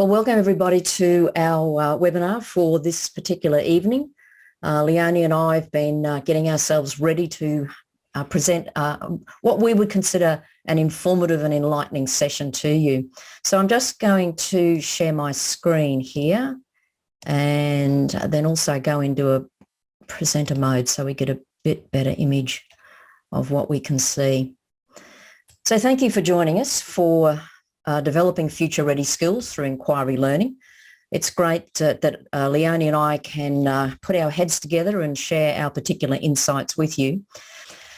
Well, welcome everybody to our webinar for this particular evening. Leonie and I have been getting ourselves ready to present what we would consider an informative and enlightening session to you. So I'm just going to share my screen here and then also go into a presenter mode so we get a bit better image of what we can see. So thank you for joining us for developing future-ready skills through inquiry learning. It's great that Leonie and I can put our heads together and share our particular insights with you.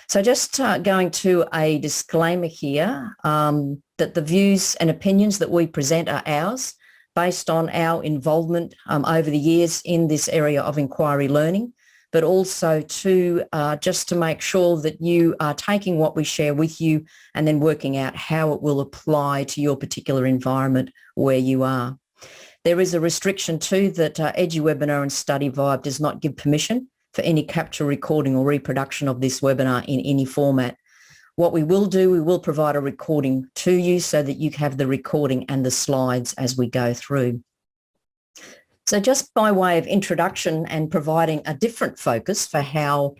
So just going to a disclaimer here that the views and opinions that we present are ours based on our involvement over the years in this area of inquiry learning, but also just to make sure that you are taking what we share with you and then working out how it will apply to your particular environment where you are. There is a restriction too that EduWebinar and StudyVibe does not give permission for any capture, recording or reproduction of this webinar in any format. What we will do, we will provide a recording to you so that you have the recording and the slides as we go through. So just by way of introduction and providing a different focus for how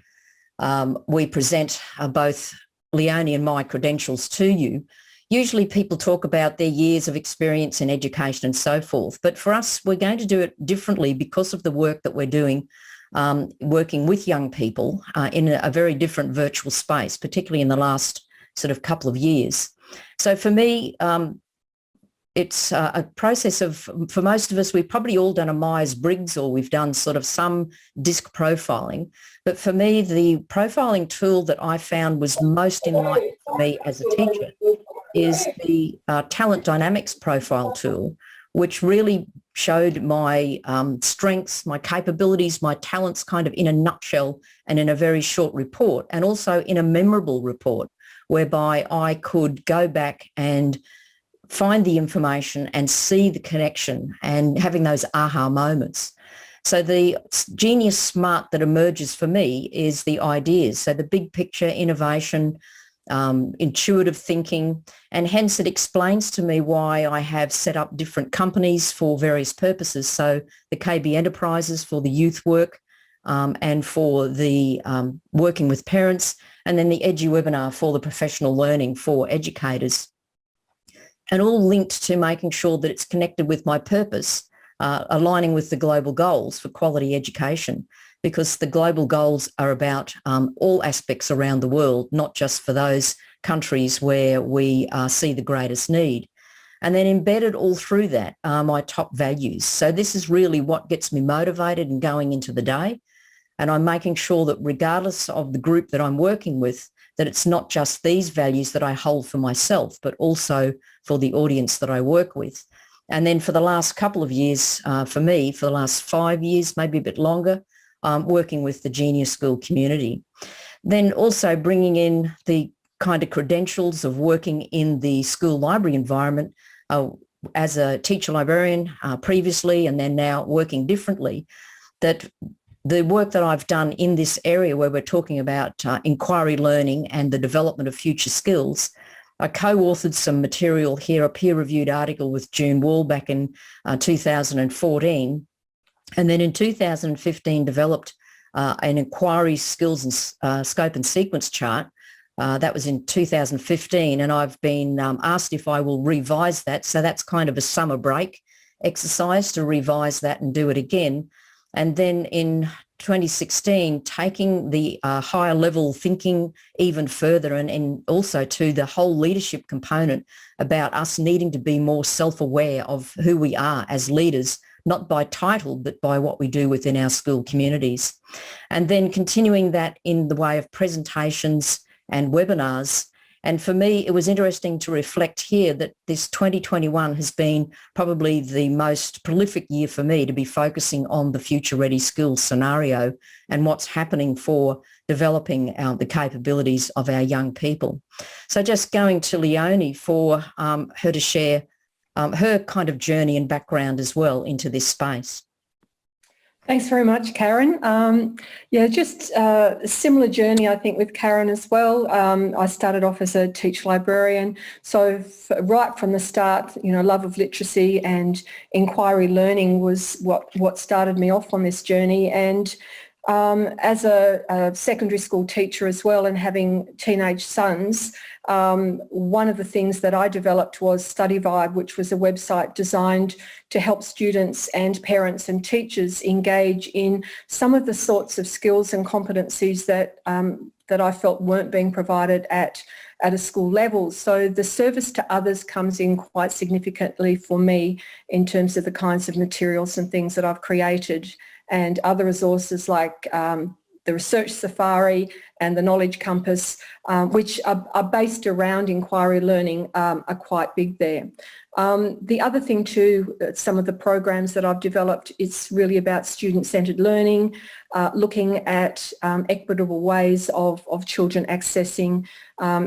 we present both Leonie and my credentials to you, usually people talk about their years of experience in education and so forth. But for us, we're going to do it differently because of the work that we're doing, working with young people in a very different virtual space, particularly in the last sort of couple of years. So for me, it's a process of, for most of us, we've probably all done a Myers-Briggs or we've done sort of some DISC profiling. But for me, the profiling tool that I found was most enlightening for me as a teacher is the Talent Dynamics profile tool, which really showed my strengths, my capabilities, my talents kind of in a nutshell and in a very short report, and also in a memorable report whereby I could go back and find the information and see the connection and having those aha moments. So the genius smart that emerges for me is the ideas. So the big picture, innovation, intuitive thinking, and hence it explains to me why I have set up different companies for various purposes. So the KB Enterprises for the youth work and for the working with parents, and then the EduWebinar for the professional learning for educators. And all linked to making sure that it's connected with my purpose, aligning with the global goals for quality education, because the global goals are about all aspects around the world, not just for those countries where we see the greatest need. And then embedded all through that are my top values. So this is really what gets me motivated and going into the day. And I'm making sure that regardless of the group that I'm working with, that it's not just these values that I hold for myself, but also for the audience that I work with. And then for the last couple of years, for me, for the last 5 years, maybe a bit longer, working with the Genius School community. Then also bringing in the kind of credentials of working in the school library environment as a teacher librarian previously, and then now working differently, that the work that I've done in this area where we're talking about inquiry learning and the development of future skills, I co-authored some material here, a peer-reviewed article with June Wall back in 2014. And then in 2015 developed an inquiry skills and scope and sequence chart. That was in 2015. And I've been asked if I will revise that. So that's kind of a summer break exercise to revise that and do it again. And then in 2016, taking the higher level thinking even further and also to the whole leadership component about us needing to be more self-aware of who we are as leaders, not by title, but by what we do within our school communities. And then continuing that in the way of presentations and webinars. And for me, it was interesting to reflect here that this 2021 has been probably the most prolific year for me to be focusing on the future ready skills scenario and what's happening for developing the capabilities of our young people. So just going to Leonie for her to share her kind of journey and background as well into this space. Thanks very much, Karen. Yeah, just a similar journey, I think, with Karen as well. I started off as a teacher librarian, so right from the start, love of literacy and inquiry learning was what started me off on this journey. And as a secondary school teacher as well, and having teenage sons, one of the things that I developed was Study Vibe, which was a website designed to help students and parents and teachers engage in some of the sorts of skills and competencies that I felt weren't being provided at a school level. So the service to others comes in quite significantly for me in terms of the kinds of materials and things that I've created, and other resources like the Research Safari and the Knowledge Compass, which are based around inquiry learning, are quite big there. The other thing too, some of the programs that I've developed, it's really about student-centred learning, looking at equitable ways of children accessing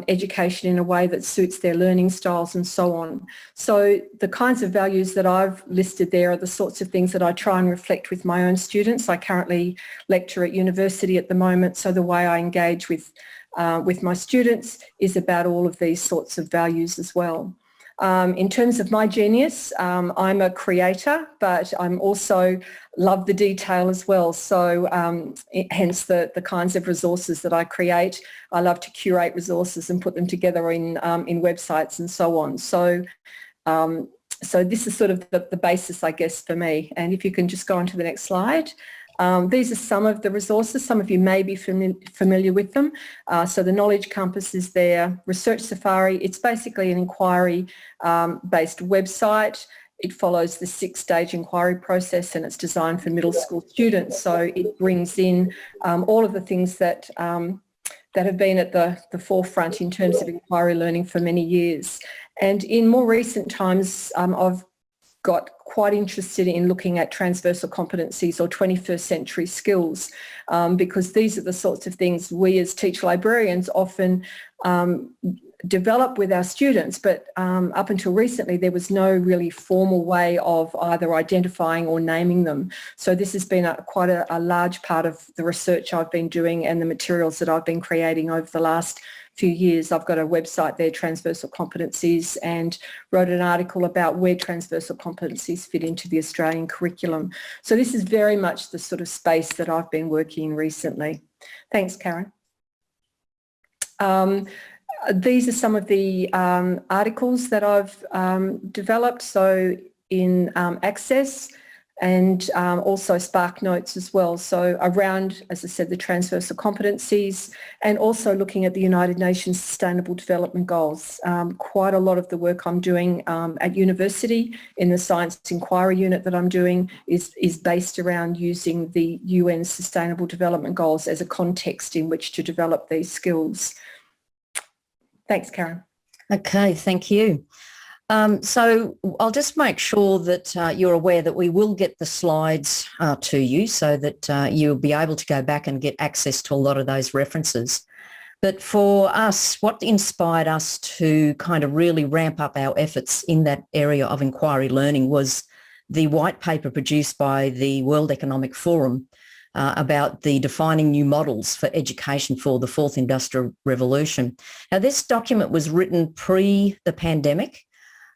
education in a way that suits their learning styles and so on. So the kinds of values that I've listed there are the sorts of things that I try and reflect with my own students. I currently lecture at university at the moment, so the way I engage with my students is about all of these sorts of values as well. In terms of my genius, I'm a creator, but I'm also love the detail as well. So hence the kinds of resources that I create. I love to curate resources and put them together in websites and so on. So this is sort of the basis, I guess, for me. And if you can just go on to the next slide. These are some of the resources. Some of you may be familiar with them. So the Knowledge Compass is there. Research Safari, it's basically an inquiry-based website. It follows the 6-stage inquiry process, and it's designed for middle school students. So it brings in all of the things that have been at the forefront in terms of inquiry learning for many years. And in more recent times, I've got quite interested in looking at transversal competencies or 21st century skills, because these are the sorts of things we as teacher librarians often develop with our students, but up until recently there was no really formal way of either identifying or naming them. So this has been quite a large part of the research I've been doing and the materials that I've been creating over the last few years. I've got a website there, Transversal Competencies, and wrote an article about where transversal competencies fit into the Australian curriculum. So this is very much the sort of space that I've been working in recently. Thanks, Karen. These are some of the articles that I've developed, so in Access and also Spark Notes as well. So around, as I said, the transversal competencies, and also looking at the United Nations Sustainable Development Goals. Quite a lot of the work I'm doing at university in the Science Inquiry Unit that I'm doing is based around using the UN Sustainable Development Goals as a context in which to develop these skills. Thanks, Karen. Okay, thank you. So I'll just make sure that you're aware that we will get the slides to you so that you'll be able to go back and get access to a lot of those references. But for us, what inspired us to kind of really ramp up our efforts in that area of inquiry learning was the white paper produced by the World Economic Forum about the defining new models for education for the fourth industrial revolution. Now, this document was written pre the pandemic,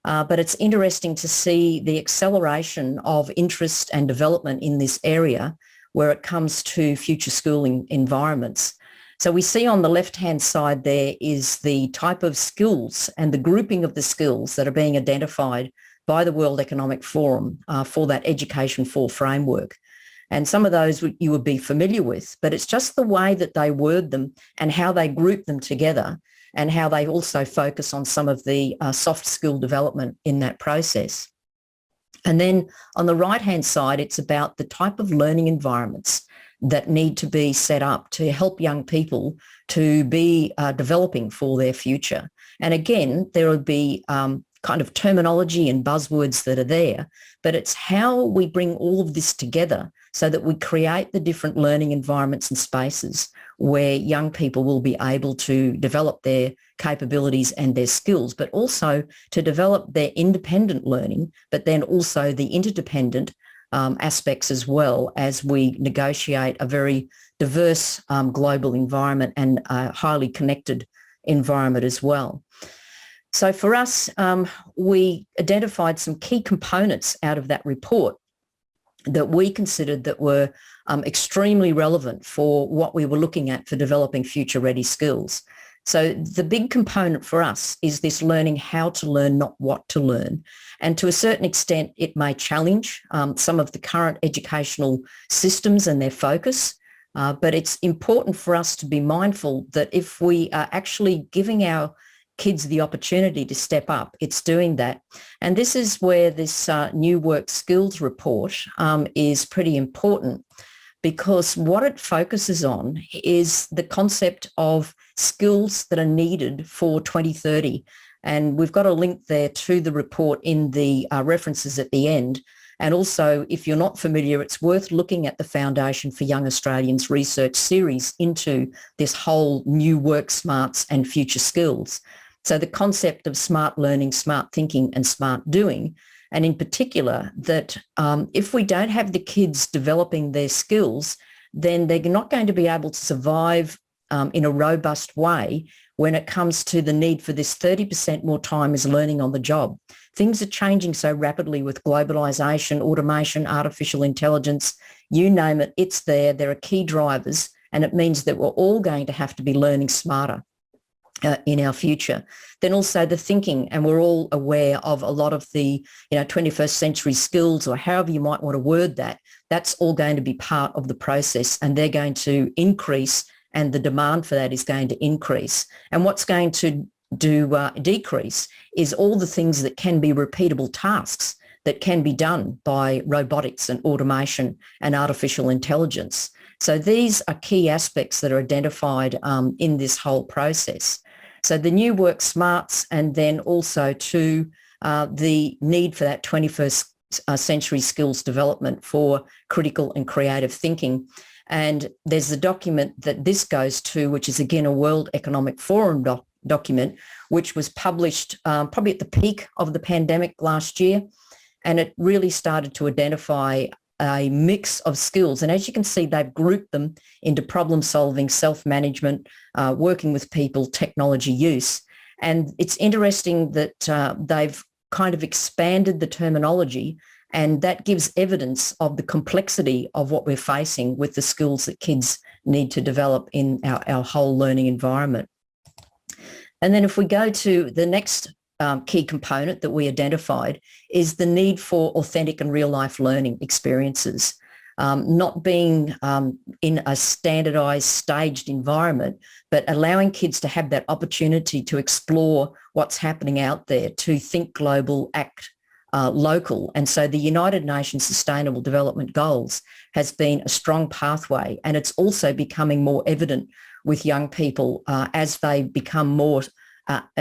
but it's interesting to see the acceleration of interest and development in this area where it comes to future schooling environments. So we see on the left-hand side there is the type of skills and the grouping of the skills that are being identified by the World Economic Forum for that Education for framework. And some of those you would be familiar with, but it's just the way that they word them and how they group them together and how they also focus on some of the soft skill development in that process. And then on the right-hand side, it's about the type of learning environments that need to be set up to help young people to be developing for their future. And again, there would be kind of terminology and buzzwords that are there, but it's how we bring all of this together so that we create the different learning environments and spaces where young people will be able to develop their capabilities and their skills, but also to develop their independent learning, but then also the interdependent aspects as well as we negotiate a very diverse global environment and a highly connected environment as well. So for us, we identified some key components out of that report that we considered that were extremely relevant for what we were looking at for developing future-ready skills. So the big component for us is this learning how to learn, not what to learn. And to a certain extent, it may challenge some of the current educational systems and their focus. But it's important for us to be mindful that if we are actually giving our kids the opportunity to step up, it's doing that. And this is where this new work skills report is pretty important, because what it focuses on is the concept of skills that are needed for 2030. And we've got a link there to the report in the references at the end. And also, if you're not familiar, it's worth looking at the Foundation for Young Australians research series into this whole new work smarts and future skills. So the concept of smart learning, smart thinking and smart doing, and in particular that if we don't have the kids developing their skills, then they're not going to be able to survive in a robust way when it comes to the need for this 30% more time is learning on the job. Things are changing so rapidly with globalisation, automation, artificial intelligence, you name it, it's there. There are key drivers, and it means that we're all going to have to be learning smarter in our future. Then also the thinking, and we're all aware of a lot of the 21st century skills, or however you might want to word that, that's all going to be part of the process, and they're going to increase, and the demand for that is going to increase. And what's going to decrease is all the things that can be repeatable tasks that can be done by robotics and automation and artificial intelligence. So these are key aspects that are identified in this whole process. So the new work smarts, and then also to the need for that 21st century skills development for critical and creative thinking. And there's a document that this goes to, which is again a World Economic Forum document, which was published probably at the peak of the pandemic last year. And it really started to identify a mix of skills. And as you can see, they've grouped them into problem solving, self-management, working with people, technology use. And it's interesting that they've kind of expanded the terminology, and that gives evidence of the complexity of what we're facing with the skills that kids need to develop in our whole learning environment. And then if we go to the next key component that we identified is the need for authentic and real life learning experiences, not being in a standardized, staged environment, but allowing kids to have that opportunity to explore what's happening out there, to think global, act local. And so the United Nations Sustainable Development Goals has been a strong pathway, and it's also becoming more evident with young people as they become more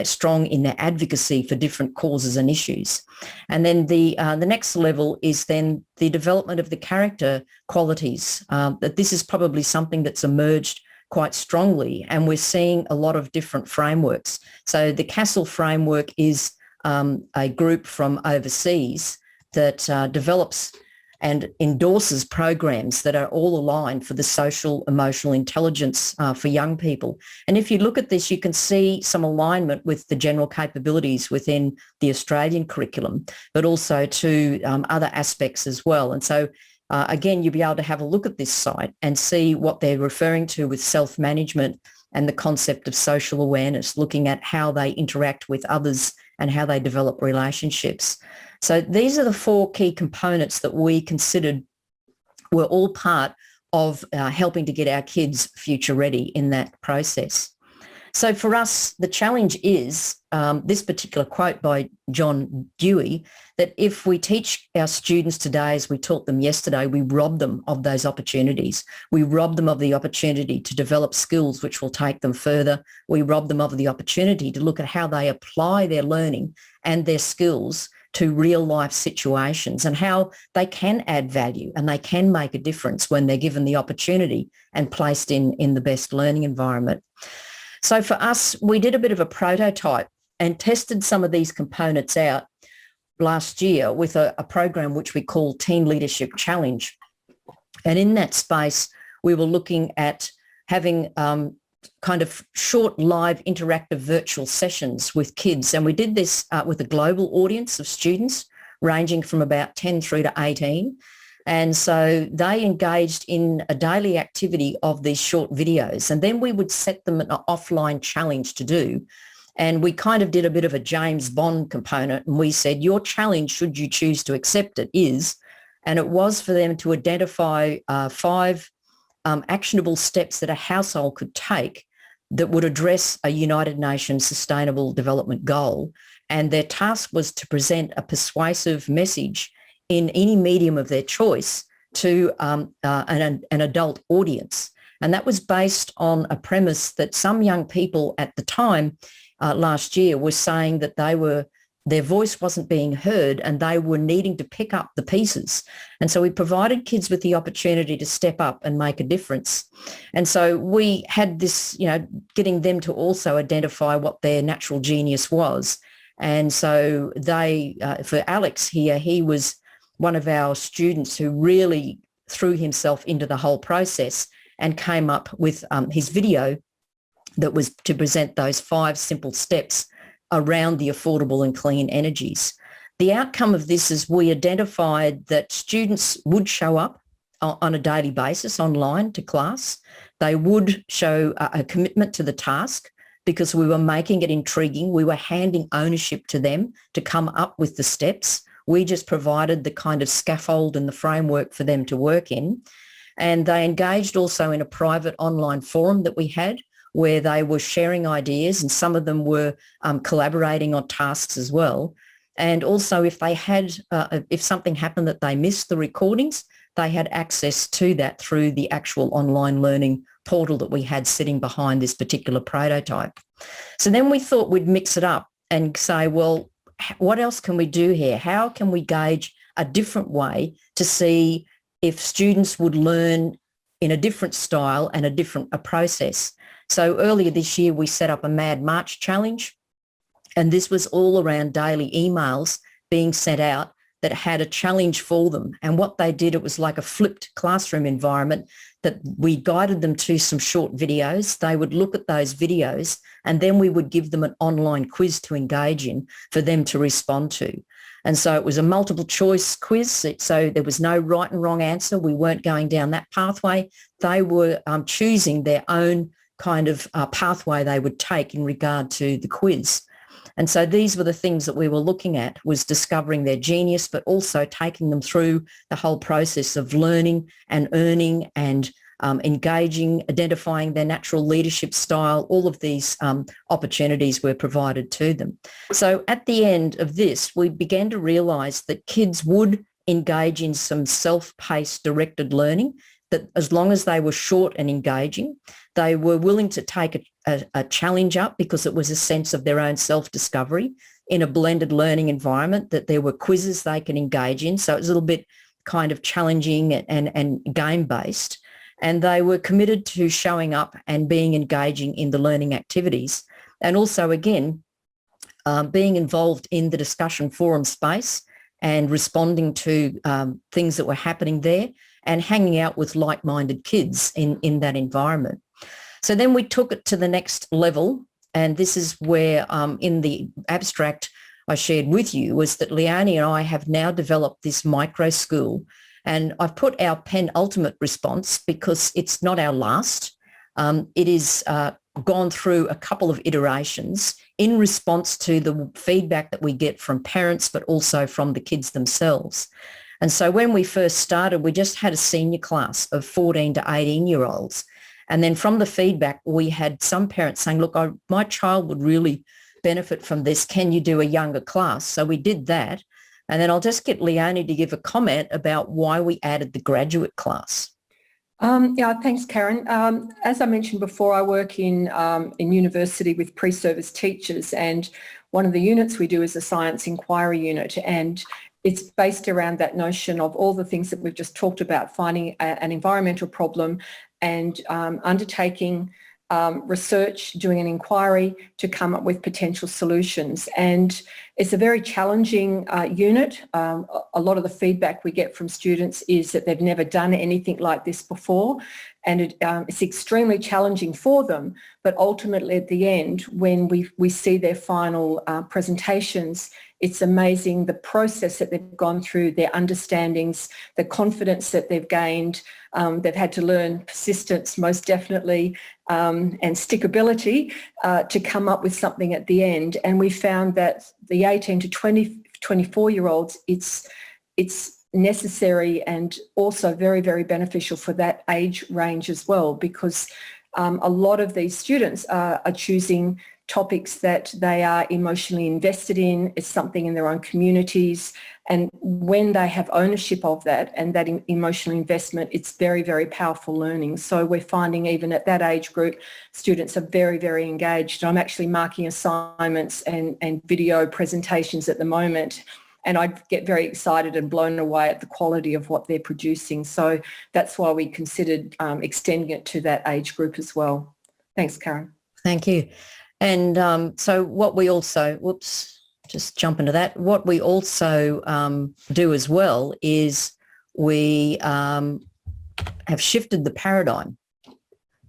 strong in their advocacy for different causes and issues. And then the next level is then the development of the character qualities, that this is probably something that's emerged quite strongly, and we're seeing a lot of different frameworks. So the Castle framework is a group from overseas that develops and endorses programs that are all aligned for the social emotional intelligence for young people. And if you look at this, you can see some alignment with the general capabilities within the Australian curriculum, but also to other aspects as well. And so again, you'll be able to have a look at this site and see what they're referring to with self-management and the concept of social awareness, looking at how they interact with others and how they develop relationships. So these are the four key components that we considered were all part of helping to get our kids future ready in that process. So for us, the challenge is this particular quote by John Dewey, that if we teach our students today as we taught them yesterday, we rob them of those opportunities. We rob them of the opportunity to develop skills which will take them further. We rob them of the opportunity to look at how they apply their learning and their skills to real life situations and how they can add value and they can make a difference when they're given the opportunity and placed in the best learning environment. So for us, we did a bit of a prototype and tested some of these components out last year with a program which we call Teen Leadership Challenge. And in that space, we were looking at having kind of short, live, interactive virtual sessions with kids. And we did this with a global audience of students ranging from about 10 through to 18. And so they engaged in a daily activity of these short videos. And then we would set them an offline challenge to do. And we kind of did a bit of a James Bond component. And we said, your challenge, should you choose to accept it, is, and it was for them to identify 5 actionable steps that a household could take that would address a United Nations Sustainable Development Goal. And their task was to present a persuasive message in any medium of their choice to an adult audience. And that was based on a premise that some young people at the time last year were saying that their voice wasn't being heard and they were needing to pick up the pieces. And so we provided kids with the opportunity to step up and make a difference. And so we had this, getting them to also identify what their natural genius was. And so for Alex here, he was one of our students who really threw himself into the whole process and came up with his video that was to present those 5 simple steps around the affordable and clean energies. The outcome of this is we identified that students would show up on a daily basis online to class. They would show a commitment to the task because we were making it intriguing. We were handing ownership to them to come up with the steps. We just provided the kind of scaffold and the framework for them to work in. And they engaged also in a private online forum that we had where they were sharing ideas, and some of them were collaborating on tasks as well. And also if something happened that they missed the recordings, they had access to that through the actual online learning portal that we had sitting behind this particular prototype. So then we thought we'd mix it up and say, well, what else can we do here? How can we gauge a different way to see if students would learn in a different style and a process? So earlier this year, we set up a Mad March challenge, and this was all around daily emails being sent out that had a challenge for them. And what they did, it was like a flipped classroom environment that we guided them to some short videos. They would look at those videos and then we would give them an online quiz to engage in for them to respond to. And so it was a multiple choice quiz. So there was no right and wrong answer. We weren't going down that pathway. They were choosing their own kind of pathway they would take in regard to the quiz. And so these were the things that we were looking at, was discovering their genius, but also taking them through the whole process of learning and earning and engaging, identifying their natural leadership style. All of these opportunities were provided to them. So at the end of this, we began to realise that kids would engage in some self-paced directed learning, that as long as they were short and engaging, they were willing to take a challenge up because it was a sense of their own self-discovery in a blended learning environment, that there were quizzes they can engage in. So it was a little bit kind of challenging and game-based. And they were committed to showing up and being engaging in the learning activities. And also, again, being involved in the discussion forum space and responding to things that were happening there and hanging out with like-minded kids in that environment. So then we took it to the next level, and this is where in the abstract I shared with you was that Leonie and I have now developed this microschool, and I've put our penultimate response because it's not our last. It is gone through a couple of iterations in response to the feedback that we get from parents, but also from the kids themselves. And so when we first started, we just had a senior class of 14 to 18-year-olds. And then from the feedback, we had some parents saying, look, my child would really benefit from this. Can you do a younger class? So we did that. And then I'll just get Leonie to give a comment about why we added the graduate class. Thanks, Karen. As I mentioned before, I work in university with pre-service teachers, and one of the units we do is a science inquiry unit, and it's based around that notion of all the things that we've just talked about, finding an environmental problem and undertaking research, doing an inquiry to come up with potential solutions. And It's a very challenging unit. A lot of the feedback we get from students is that they've never done anything like this before, and it's extremely challenging for them. But ultimately at the end, when we see their final presentations, it's amazing the process that they've gone through, their understandings, the confidence that they've gained. They've had to learn persistence, most definitely, and stickability to come up with something at the end. And we found that the 18 to 24-year-olds, it's necessary and also very, very beneficial for that age range as well, because a lot of these students are choosing topics that they are emotionally invested in. It's something in their own communities. And when they have ownership of that and that emotional investment, it's very, very powerful learning. So we're finding even at that age group, students are very, very engaged. I'm actually marking assignments and video presentations at the moment, and I get very excited and blown away at the quality of what they're producing. So that's why we considered extending it to that age group as well. Thanks, Karen. Thank you. And so what we also, just jump into that. What we also do as well is we have shifted the paradigm.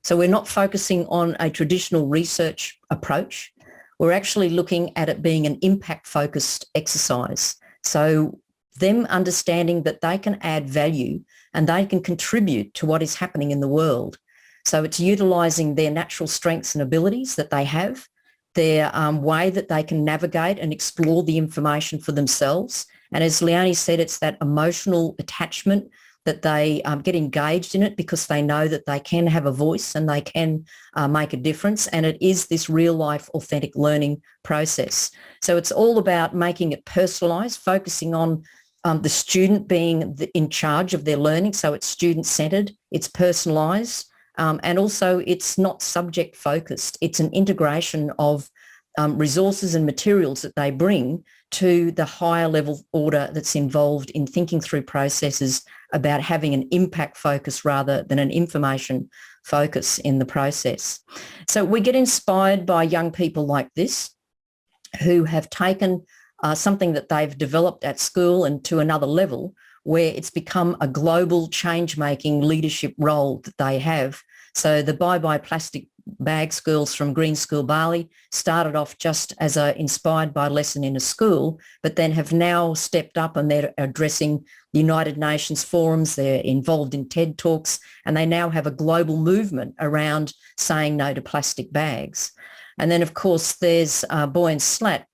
So we're not focusing on a traditional research approach. We're actually looking at it being an impact-focused exercise. So them understanding that they can add value and they can contribute to what is happening in the world. So it's utilising their natural strengths and abilities that they have, their way that they can navigate and explore the information for themselves. And as Leonie said, it's that emotional attachment that they get engaged in it because they know that they can have a voice and they can make a difference. And it is this real life authentic learning process. So it's all about making it personalised, focusing on the student being in charge of their learning. So it's student-centred, it's personalised. And also it's not subject focused. It's an integration of resources and materials that they bring to the higher level order that's involved in thinking through processes about having an impact focus rather than an information focus in the process. So we get inspired by young people like this who have taken something that they've developed at school and to another level where it's become a global change-making leadership role that they have. So the Byebye Plastic Bag schools from Green School Bali started off just as a inspired by lesson in a school, but then have now stepped up and they're addressing the United Nations forums, they're involved in TED Talks, and they now have a global movement around saying no to plastic bags. And then, of course, there's Buoyant Slap,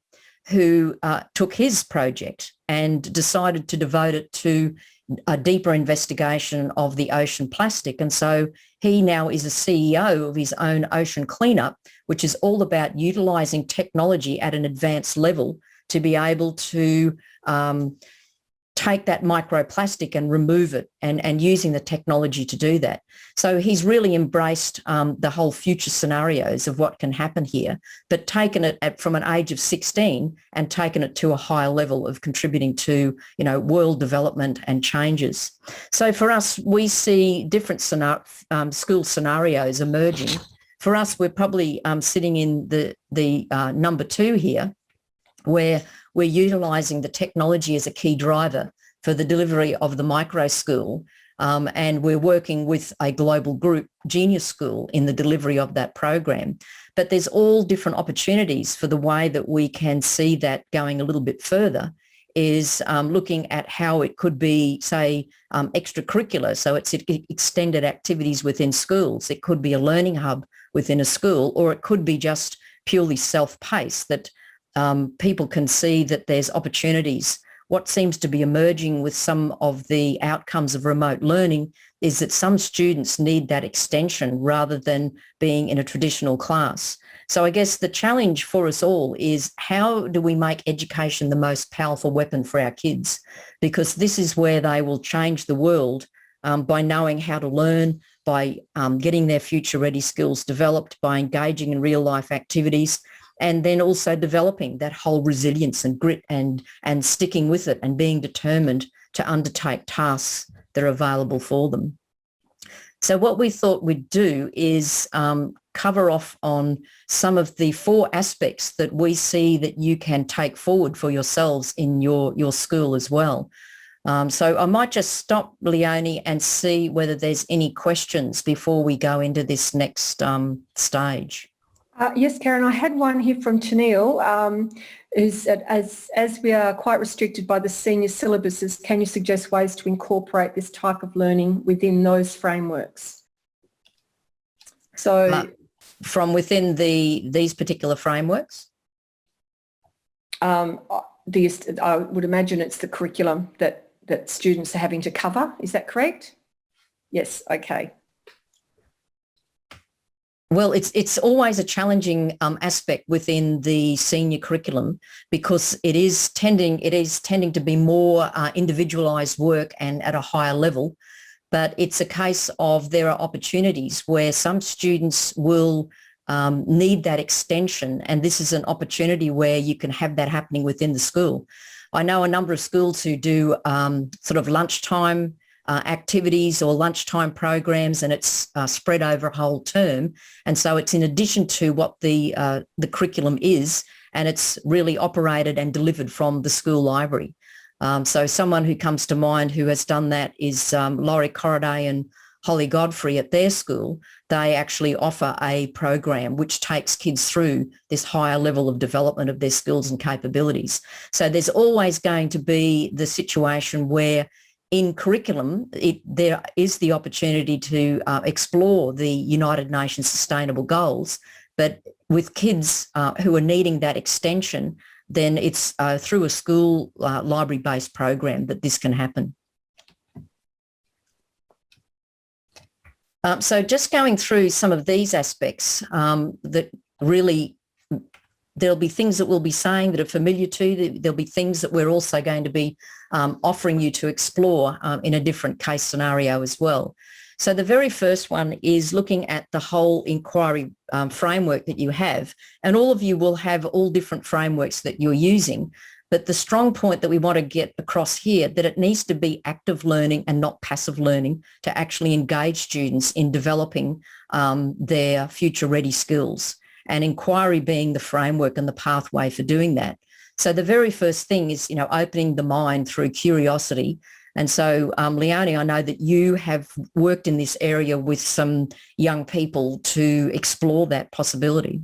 who took his project and decided to devote it to a deeper investigation of the ocean plastic. And so he now is a CEO of his own ocean cleanup, which is all about utilising technology at an advanced level to be able to take that microplastic and remove it and using the technology to do that. So he's really embraced the whole future scenarios of what can happen here, but taken it from an age of 16 and taken it to a higher level of contributing to, world development and changes. So for us, we see different school scenarios emerging. For us, we're probably sitting in the number 2 here, where we're utilising the technology as a key driver for the delivery of the micro school, and we're working with a global group, Genius School, in the delivery of that program. But there's all different opportunities for the way that we can see that going a little bit further is looking at how it could be, say, extracurricular. So it's extended activities within schools. It could be a learning hub within a school, or it could be just purely self-paced that people can see that there's opportunities. What seems to be emerging with some of the outcomes of remote learning is that some students need that extension rather than being in a traditional class. So I guess the challenge for us all is how do we make education the most powerful weapon for our kids? Because this is where they will change the world by knowing how to learn, by getting their future ready skills developed, by engaging in real life activities, and then also developing that whole resilience and grit and sticking with it and being determined to undertake tasks that are available for them. So what we thought we'd do is cover off on some of the 4 aspects that we see that you can take forward for yourselves in your school as well. So I might just stop, Leonie, and see whether there's any questions before we go into this next stage. Yes, Karen, I had one here from Tennille. Is that as we are quite restricted by the senior syllabuses, can you suggest ways to incorporate this type of learning within those frameworks? So from within these particular frameworks? I would imagine it's the curriculum that students are having to cover. Is that correct? Yes, okay. Well, it's always a challenging aspect within the senior curriculum because it is tending to be more individualised work and at a higher level. But it's a case of there are opportunities where some students will need that extension, and this is an opportunity where you can have that happening within the school. I know a number of schools who do sort of lunchtime activities or lunchtime programs, and it's spread over a whole term. And so it's in addition to what the curriculum is, and it's really operated and delivered from the school library. So someone who comes to mind who has done that is Laurie Corriday and Holly Godfrey at their school. They actually offer a program which takes kids through this higher level of development of their skills and capabilities. So there's always going to be the situation where in curriculum, there is the opportunity to explore the United Nations Sustainable Goals, but with kids who are needing that extension, then it's through a school library-based program that this can happen. So just going through some of these aspects that really, there'll be things that we'll be saying that are familiar to you. There'll be things that we're also going to be offering you to explore in a different case scenario as well. So the very first one is looking at the whole inquiry framework that you have, and all of you will have all different frameworks that you're using. But the strong point that we want to get across here, that it needs to be active learning and not passive learning to actually engage students in developing their future ready skills, and inquiry being the framework and the pathway for doing that. So the very first thing is, opening the mind through curiosity. And so, Leonie, I know that you have worked in this area with some young people to explore that possibility.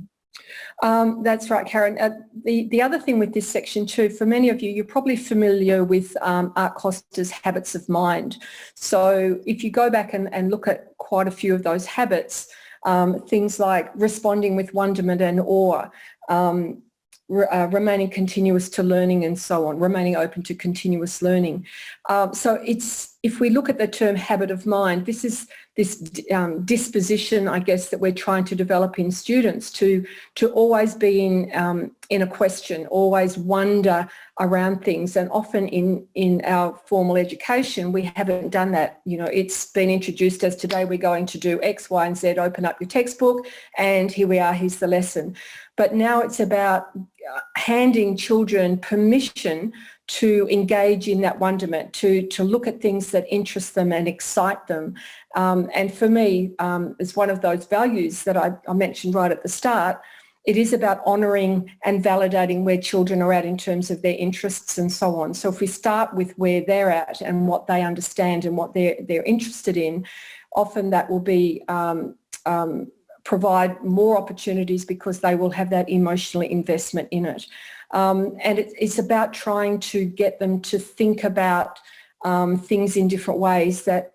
That's right, Karen. The other thing with this section too, for many of you, you're probably familiar with Art Costa's habits of mind. So if you go back and look at quite a few of those habits, things like responding with wonderment and awe, remaining continuous to learning and so on, remaining open to continuous learning. So if we look at the term habit of mind, this is this disposition, I guess, that we're trying to develop in students to always be in a question, always wonder around things. And often in our formal education, we haven't done that. It's been introduced as today we're going to do X, Y, and Z, open up your textbook, and here we are, here's the lesson. But now it's about handing children permission to engage in that wonderment, to look at things that interest them and excite them. And for me, as one of those values that I mentioned right at the start, it is about honouring and validating where children are at in terms of their interests and so on. So if we start with where they're at and what they understand and what they're interested in, often that will be provide more opportunities because they will have that emotional investment in it. And it's about trying to get them to think about things in different ways, that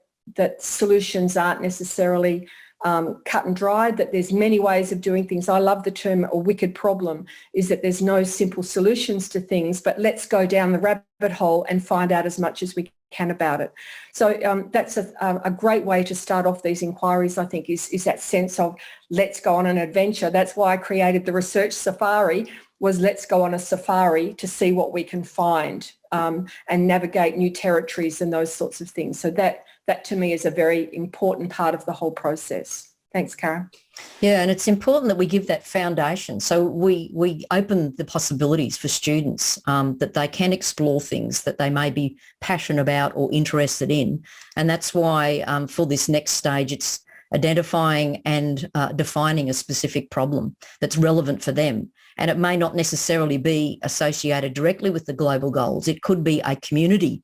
solutions aren't necessarily cut and dried, that there's many ways of doing things. I love the term a wicked problem, is that there's no simple solutions to things, but let's go down the rabbit hole and find out as much as we can about it. So that's a great way to start off these inquiries, I think, is that sense of let's go on an adventure. That's why I created the research safari, was let's go on a safari to see what we can find and navigate new territories and those sorts of things. So that to me is a very important part of the whole process. Thanks, Karen. Yeah, and it's important that we give that foundation. So we open the possibilities for students that they can explore things that they may be passionate about or interested in. And that's why for this next stage, it's identifying and defining a specific problem that's relevant for them. And it may not necessarily be associated directly with the global goals. It could be a community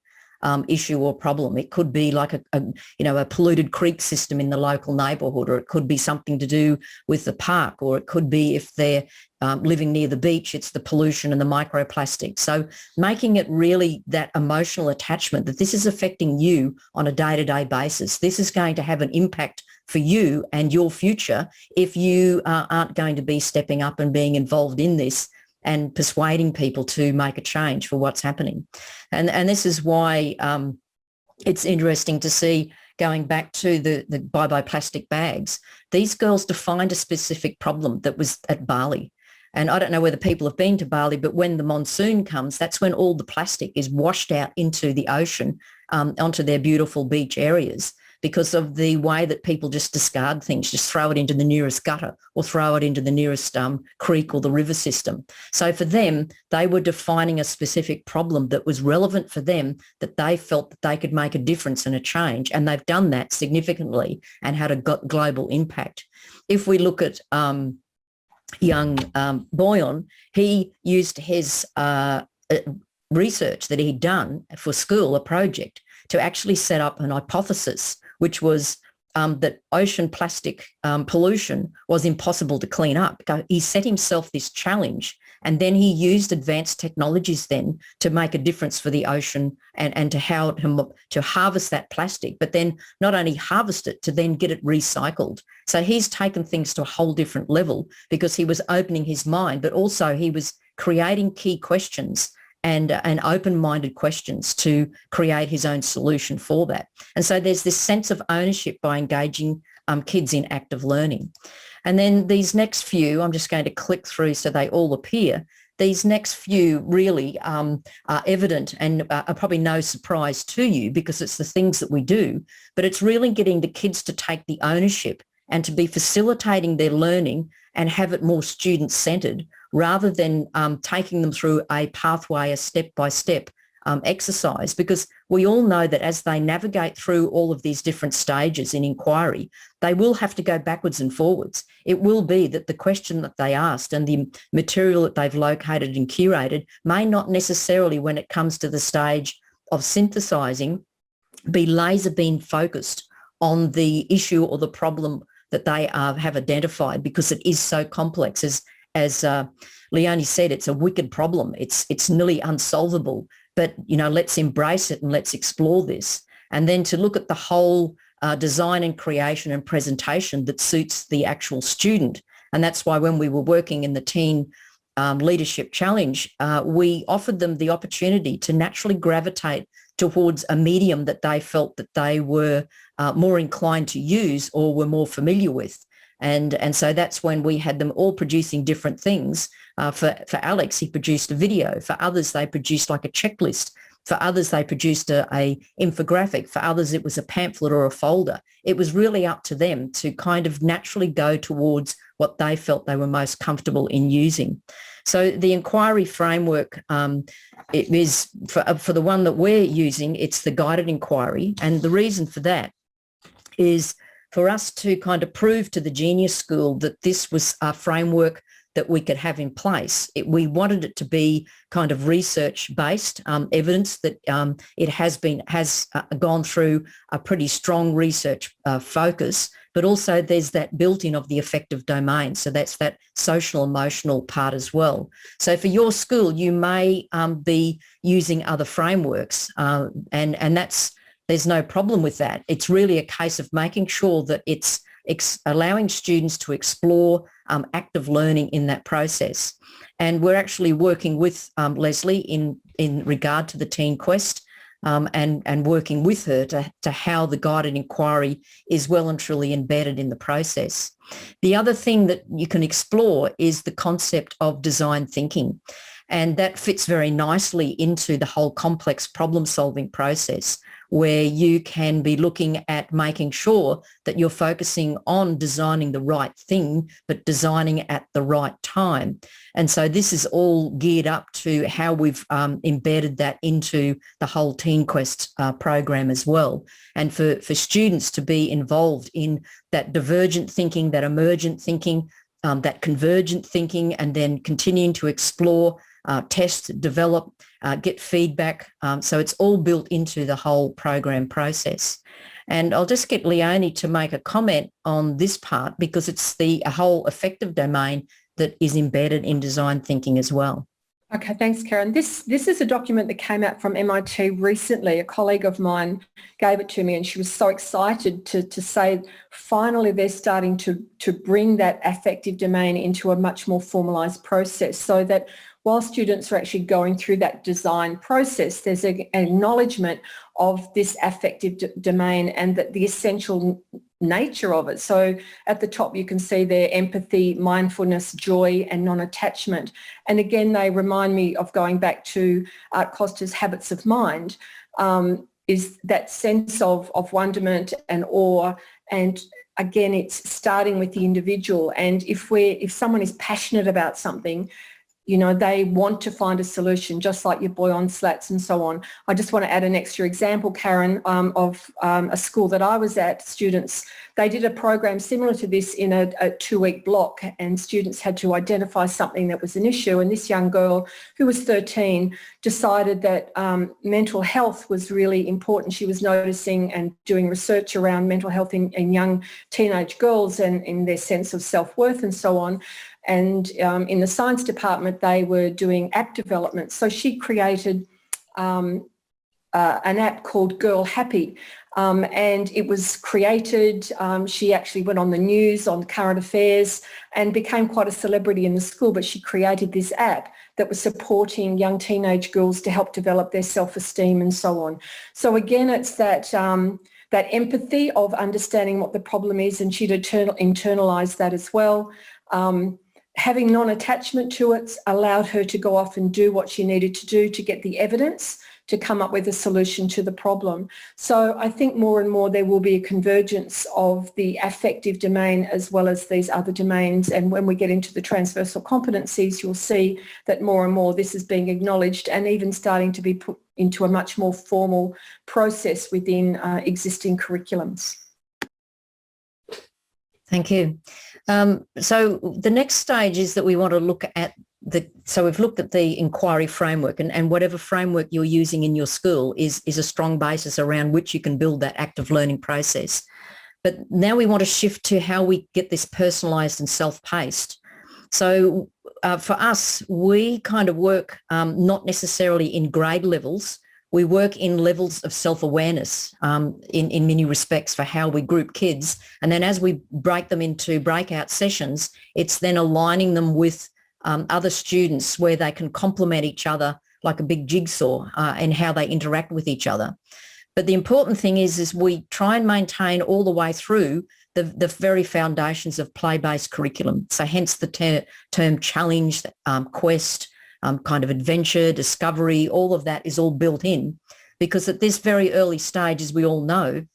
issue or problem. It could be like a polluted creek system in the local neighbourhood, or it could be something to do with the park, or it could be if they're living near the beach, it's the pollution and the microplastics. So making it really that emotional attachment that this is affecting you on a day-to-day basis. This is going to have an impact for you and your future if you aren't going to be stepping up and being involved in this and persuading people to make a change for what's happening. And this is why it's interesting to see, going back to the Byebye Plastic Bags, these girls defined a specific problem that was at Bali. And I don't know whether people have been to Bali, but when the monsoon comes, that's when all the plastic is washed out into the ocean, onto their beautiful beach areas, because of the way that people just discard things, just throw it into the nearest gutter or throw it into the nearest creek or the river system. So for them, they were defining a specific problem that was relevant for them, that they felt that they could make a difference and a change. And they've done that significantly and had a global impact. If we look at young Buoyant, he used his research that he'd done for school, a project, to actually set up an hypothesis, which was that ocean plastic pollution was impossible to clean up. He set himself this challenge, and then he used advanced technologies then to make a difference for the ocean and to how to harvest that plastic, but then not only harvest it, to then get it recycled. So he's taken things to a whole different level because he was opening his mind, but also he was creating key questions and open-minded questions to create his own solution for that. And so there's this sense of ownership by engaging kids in active learning. And then these next few, I'm just going to click through so they all appear. These next few really are evident and are probably no surprise to you because it's the things that we do, but it's really getting the kids to take the ownership and to be facilitating their learning and have it more student-centred, rather than taking them through a pathway, a step-by-step exercise, because we all know that as they navigate through all of these different stages in inquiry, they will have to go backwards and forwards. It will be that the question that they asked and the material that they've located and curated may not necessarily, when it comes to the stage of synthesising, be laser beam focused on the issue or the problem that they have identified, because it is so complex. As Leonie said, it's a wicked problem. It's nearly unsolvable, but, let's embrace it and let's explore this. And then to look at the whole design and creation and presentation that suits the actual student. And that's why when we were working in the Teen Leadership Challenge, we offered them the opportunity to naturally gravitate towards a medium that they felt that they were more inclined to use or were more familiar with. And so that's when we had them all producing different things. For Alex, he produced a video. For others, they produced like a checklist. For others, they produced a infographic. For others, it was a pamphlet or a folder. It was really up to them to kind of naturally go towards what they felt they were most comfortable in using. So the inquiry framework, it is for the one that we're using, it's the guided inquiry. And the reason for that is for us to kind of prove to the Genius School that this was a framework that we could have in place. We wanted it to be kind of research-based evidence that it has gone through a pretty strong research focus, but also there's that built-in of the affective domain. So that's that social emotional part as well. So for your school, you may be using other frameworks, and there's no problem with that. It's really a case of making sure that it's allowing students to explore active learning in that process. And we're actually working with Leslie in regard to the Teen Quest and working with her to how the guided inquiry is well and truly embedded in the process. The other thing that you can explore is the concept of design thinking. And that fits very nicely into the whole complex problem solving process, where you can be looking at making sure that you're focusing on designing the right thing, but designing at the right time. And so this is all geared up to how we've embedded that into the whole Teen Quest program as well. And for students to be involved in that divergent thinking, that emergent thinking, that convergent thinking, and then continuing to explore, test, develop, get feedback. So it's all built into the whole program process. And I'll just get Leonie to make a comment on this part, because it's the whole affective domain that is embedded in design thinking as well. Okay, thanks, Karen. This is a document that came out from MIT recently. A colleague of mine gave it to me, and she was so excited to say finally they're starting to bring that affective domain into a much more formalised process, so that while students are actually going through that design process, there's an acknowledgement of this affective domain and that the essential nature of it. So at the top you can see there empathy, mindfulness, joy and non-attachment. And again, they remind me of going back to Art Costa's Habits of Mind, is that sense of wonderment and awe. And again, it's starting with the individual. And if someone is passionate about something, you know, they want to find a solution, just like your Buoyant Slaps and so on. I just want to add an extra example, Karen, of a school that I was at. Students, they did a program similar to this in a 2-week block, and students had to identify something that was an issue. And this young girl, who was 13, decided that mental health was really important. She was noticing and doing research around mental health in young teenage girls and in their sense of self-worth and so on. And in the science department, they were doing app development. So she created an app called Girl Happy. And it was created, she actually went on the news, on current affairs, and became quite a celebrity in the school. But she created this app that was supporting young teenage girls to help develop their self-esteem and so on. So again, it's that that empathy of understanding what the problem is, and she'd internalised that as well. Having non-attachment to it allowed her to go off and do what she needed to do to get the evidence to come up with a solution to the problem. So I think more and more there will be a convergence of the affective domain as well as these other domains. And when we get into the transversal competencies, you'll see that more and more this is being acknowledged and even starting to be put into a much more formal process within existing curriculums. Thank you. So the next stage is that we want to look at so we've looked at the inquiry framework, and whatever framework you're using in your school is a strong basis around which you can build that active learning process. But now we want to shift to how we get this personalised and self-paced. So for us, we kind of work not necessarily in grade levels. We work in levels of self-awareness in many respects for how we group kids. And then as we break them into breakout sessions, it's then aligning them with other students where they can complement each other like a big jigsaw and how they interact with each other. But the important thing is we try and maintain all the way through the very foundations of play-based curriculum. So hence the term challenge, quest, kind of adventure, discovery, all of that is all built in, because at this very early stage, as we all know,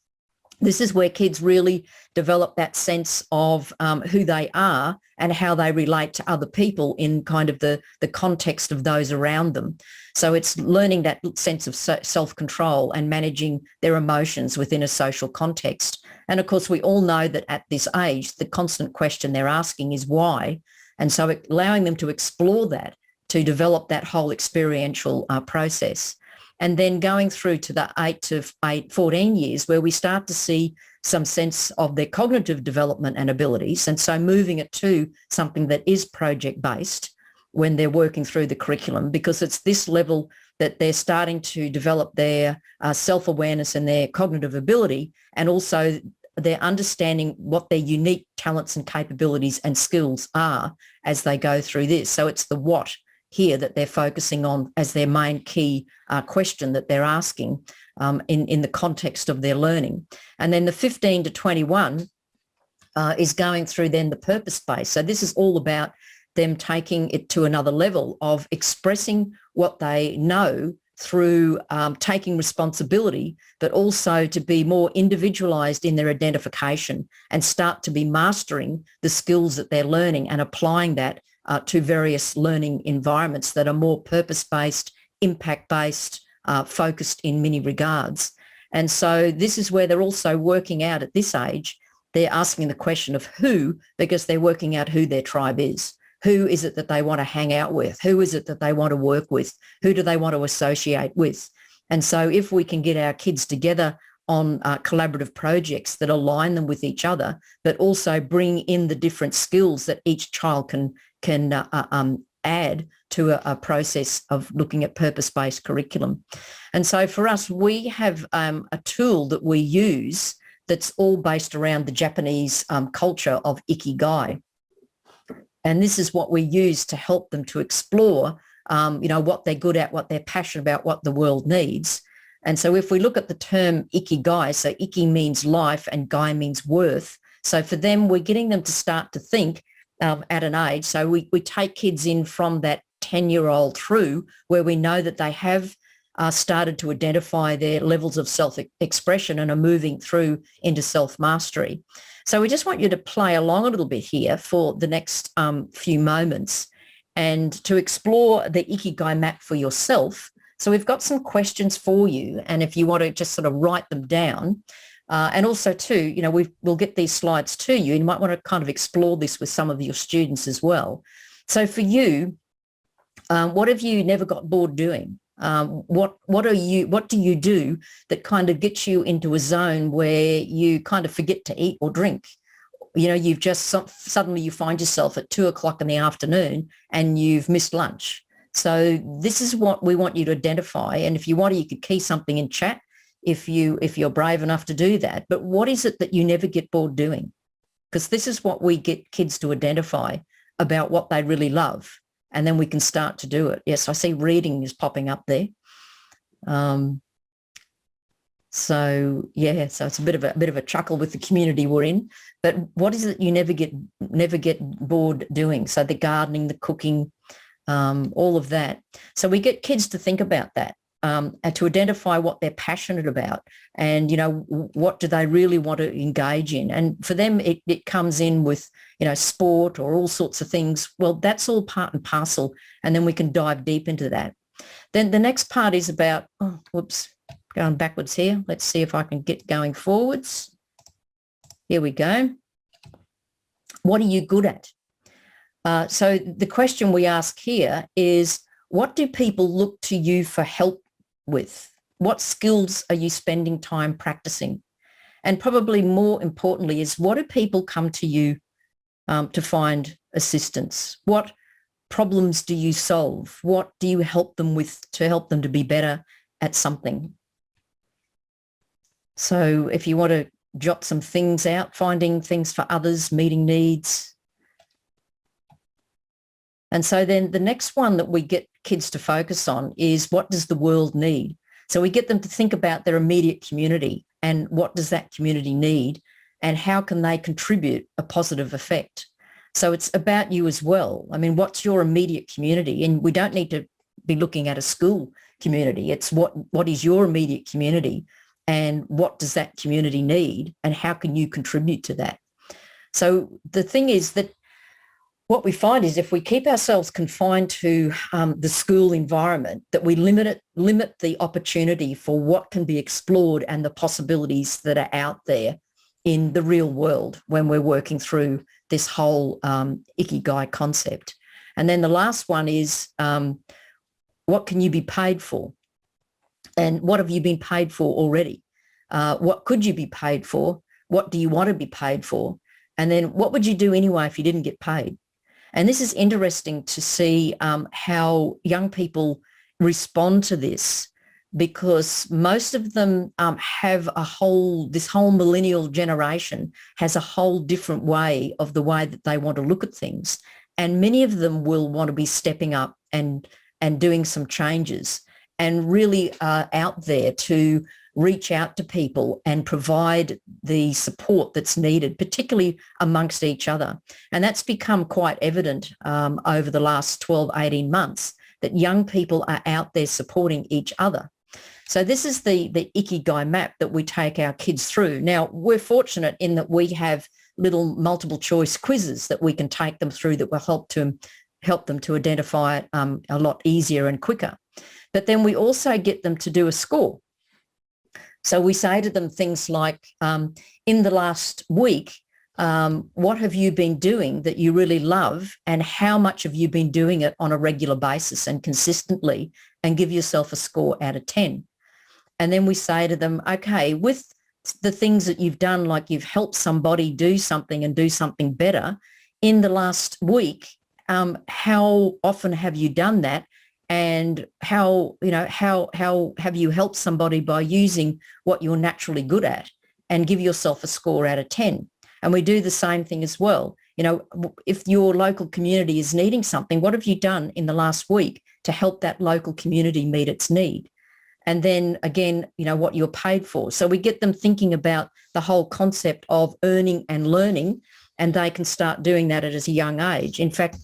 this is where kids really develop that sense of who they are and how they relate to other people in kind of the context of those around them. So it's learning that sense of self-control and managing their emotions within a social context. And of course, we all know that at this age, the constant question they're asking is why. And so allowing them to explore that, to develop that whole experiential process. And then going through to the 8 to 14 years where we start to see some sense of their cognitive development and abilities. And so moving it to something that is project-based when they're working through the curriculum, because it's this level that they're starting to develop their self-awareness and their cognitive ability, and also they're understanding what their unique talents and capabilities and skills are as they go through this. So it's the what here that they're focusing on as their main key question that they're asking in the context of their learning. And then the 15 to 21 is going through then the purpose space. So this is all about them taking it to another level of expressing what they know through taking responsibility, but also to be more individualised in their identification and start to be mastering the skills that they're learning and applying that to various learning environments that are more purpose-based, impact-based, focused in many regards. And so this is where they're also working out at this age, they're asking the question of who, because they're working out who their tribe is. Who is it that they want to hang out with? Who is it that they want to work with? Who do they want to associate with? And so if we can get our kids together on collaborative projects that align them with each other, but also bring in the different skills that each child can add to a process of looking at purpose-based curriculum. And so for us, we have a tool that we use that's all based around the Japanese culture of Ikigai. And this is what we use to help them to explore, what they're good at, what they're passionate about, what the world needs. And so if we look at the term Ikigai, so Iki means life and Guy means worth. So for them, we're getting them to start to think at an age. So we take kids in from that 10-year-old through where we know that they have started to identify their levels of self-expression and are moving through into self-mastery. So we just want you to play along a little bit here for the next few moments and to explore the Icky Guy Map for yourself. So we've got some questions for you, and if you want to just sort of write them down, and also too, we'll get these slides to you. You might want to kind of explore this with some of your students as well. So for you, what have you never got bored doing? What do you do that kind of gets you into a zone where you kind of forget to eat or drink? You've just suddenly you find yourself at 2:00 in the afternoon and you've missed lunch. So this is what we want you to identify. And if you want to, you could key something in chat if you're brave enough to do that. But what is it that you never get bored doing? Because this is what we get kids to identify about what they really love. And then we can start to do it. Yes, I see reading is popping up there. So it's a bit of a chuckle with the community we're in. But what is it you never get bored doing? So the gardening, the cooking, all of that. So we get kids to think about that and to identify what they're passionate about and, what do they really want to engage in. And for them, it comes in with, sport or all sorts of things. Well, that's all part and parcel. And then we can dive deep into that. Then the next part is about, going backwards here. Let's see if I can get going forwards. Here we go. What are you good at? So the question we ask here is, what do people look to you for help with? What skills are you spending time practicing? And probably more importantly is, what do people come to you to find assistance? What problems do you solve? What do you help them with to help them to be better at something? So if you want to jot some things out, finding things for others, meeting needs. And so then the next one that we get kids to focus on is, what does the world need? So we get them to think about their immediate community and what does that community need and how can they contribute a positive effect? So it's about you as well. I mean, what's your immediate community? And we don't need to be looking at a school community. It's what is your immediate community and what does that community need and how can you contribute to that? So the thing is that what we find is if we keep ourselves confined to the school environment, that we limit the opportunity for what can be explored and the possibilities that are out there in the real world when we're working through this whole Ikigai concept. And then the last one is, what can you be paid for? And what have you been paid for already? What could you be paid for? What do you want to be paid for? And then what would you do anyway if you didn't get paid? And this is interesting to see how young people respond to this, because most of them have this whole millennial generation has a whole different way of the way that they want to look at things. And many of them will want to be stepping up and doing some changes and really out there to reach out to people and provide the support that's needed, particularly amongst each other. And that's become quite evident over the last 12, 18 months, that young people are out there supporting each other. So this is the Icky Guy Map that we take our kids through. Now, we're fortunate in that we have little multiple choice quizzes that we can take them through that will help them to identify it a lot easier and quicker. But then we also get them to do a score. So we say to them things like, in the last week, what have you been doing that you really love, and how much have you been doing it on a regular basis and consistently, and give yourself a score out of 10. And then we say to them, okay, with the things that you've done, like you've helped somebody do something and do something better in the last week, how often have you done that? And how have you helped somebody by using what you're naturally good at, and give yourself a score out of 10. And we do the same thing as well. If your local community is needing something, what have you done in the last week to help that local community meet its need? And then again, what you're paid for. So we get them thinking about the whole concept of earning and learning, and they can start doing that at a young age. In fact,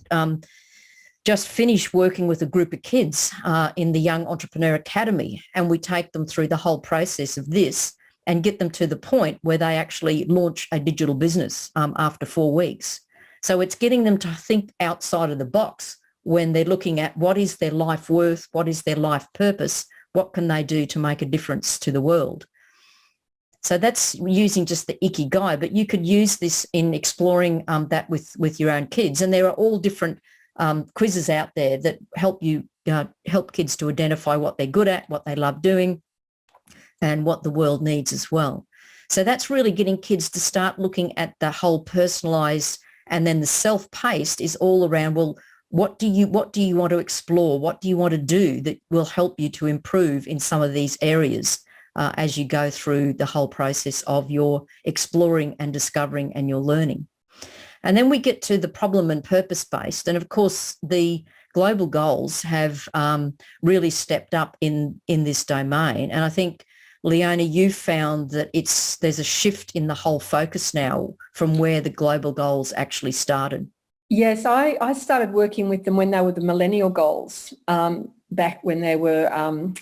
just finished working with a group of kids in the Young Entrepreneur Academy, and we take them through the whole process of this and get them to the point where they actually launch a digital business after 4 weeks. So it's getting them to think outside of the box when they're looking at what is their life worth, what is their life purpose, what can they do to make a difference to the world. So that's using just the Icky Guy, but you could use this in exploring that with your own kids. And there are all different quizzes out there that help kids to identify what they're good at, what they love doing, and what the world needs as well. So that's really getting kids to start looking at the whole personalised, and then the self-paced is all around, well, what do you want to explore? What do you want to do that will help you to improve in some of these areas as you go through the whole process of your exploring and discovering and your learning? And then we get to the problem and purpose-based. And of course, the global goals have really stepped up in this domain. And I think, Leonie, you've found that there's a shift in the whole focus now from where the global goals actually started. Yes, I started working with them when they were the millennial goals, back when there were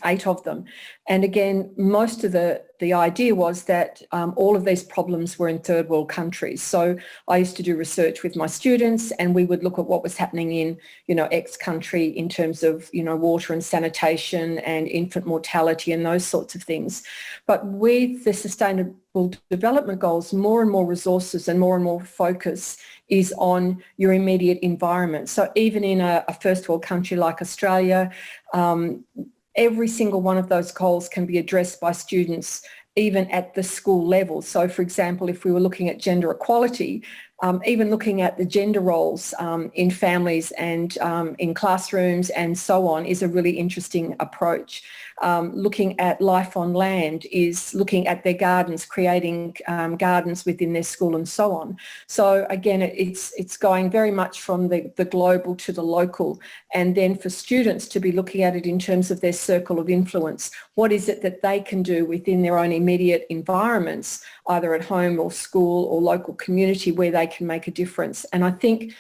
8 of them. And again, most of the idea was that all of these problems were in third world countries. So I used to do research with my students, and we would look at what was happening in, X country in terms of, water and sanitation and infant mortality and those sorts of things. But with the Sustainable Development Goals, more and more resources and more focus is on your immediate environment. So even in a first world country like Australia, every single one of those goals can be addressed by students even at the school level. So for example, if we were looking at gender equality, even looking at the gender roles in families and in classrooms and so on is a really interesting approach. Looking at life on land is looking at their gardens, creating gardens within their school and so on. So again, it's going very much from the global to the local, and then for students to be looking at it in terms of their circle of influence. What is it that they can do within their own immediate environments, either at home or school or local community, where they can make a difference? And I think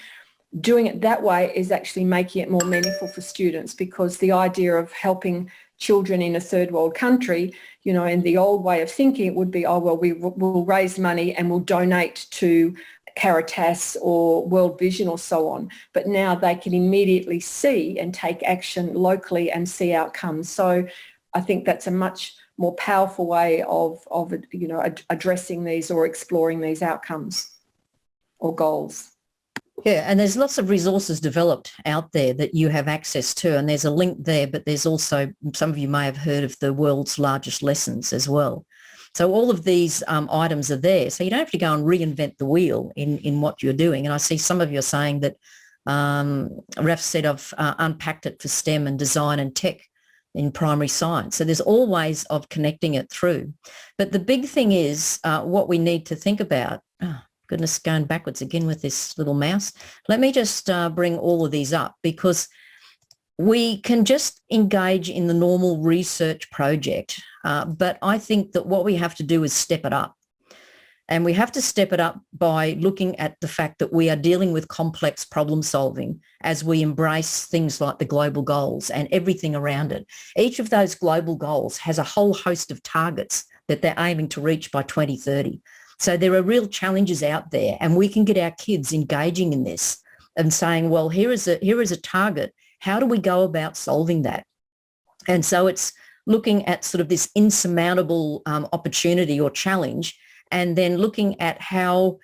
doing it that way is actually making it more meaningful for students, because the idea of helping children in a third world country, in the old way of thinking, it would be, oh, well, we'll raise money and we'll donate to Caritas or World Vision or so on. But now they can immediately see and take action locally and see outcomes. So I think that's a much more powerful way of addressing these or exploring these outcomes or goals. Yeah, and there's lots of resources developed out there that you have access to, and there's a link there, but there's also, some of you may have heard of the world's largest lessons as well. So all of these items are there. So you don't have to go and reinvent the wheel in what you're doing. And I see some of you are saying that, Raf said, I've unpacked it for STEM and design and tech in primary science. So there's all ways of connecting it through. But the big thing is what we need to think about. Oh, goodness, going backwards again with this little mouse. Let me just bring all of these up, because We can just engage in the normal research project, but I think that what we have to do is step it up. And we have to step it up by looking at the fact that we are dealing with complex problem solving as we embrace things like the global goals and everything around it. Each of those global goals has a whole host of targets that they're aiming to reach by 2030. So there are real challenges out there, and we can get our kids engaging in this and saying, well, here is a target. How do we go about solving that? And so it's looking at sort of this insurmountable opportunity or challenge, and then looking at how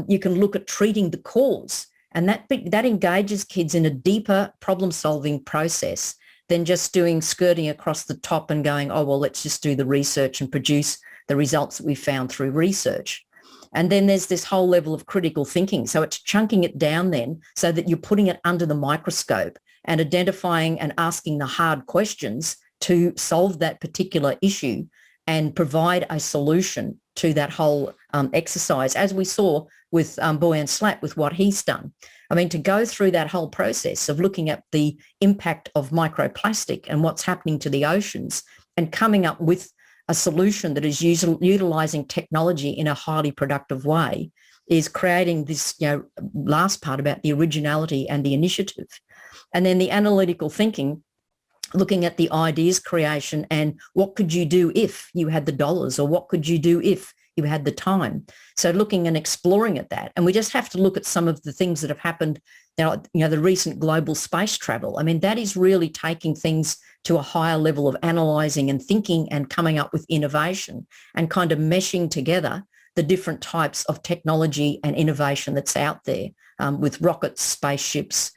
you can look at treating the cause. And that engages kids in a deeper problem-solving process than just skirting across the top and going, oh, well, let's just do the research and produce the results that we found through research. And then there's this whole level of critical thinking. So it's chunking it down then so that you're putting it under the microscope and identifying and asking the hard questions to solve that particular issue and provide a solution to that whole exercise, as we saw with Buoyant Slap, with what he's done. I mean, to go through that whole process of looking at the impact of microplastic and what's happening to the oceans and coming up with a solution that is utilising technology in a highly productive way is creating this, last part about the originality and the initiative. And then the analytical thinking, looking at the ideas creation and what could you do if you had the dollars, or what could you do if you had the time. So looking and exploring at that. And we just have to look at some of the things that have happened now, the recent global space travel. I mean, that is really taking things to a higher level of analysing and thinking and coming up with innovation and kind of meshing together the different types of technology and innovation that's out there with rockets, spaceships,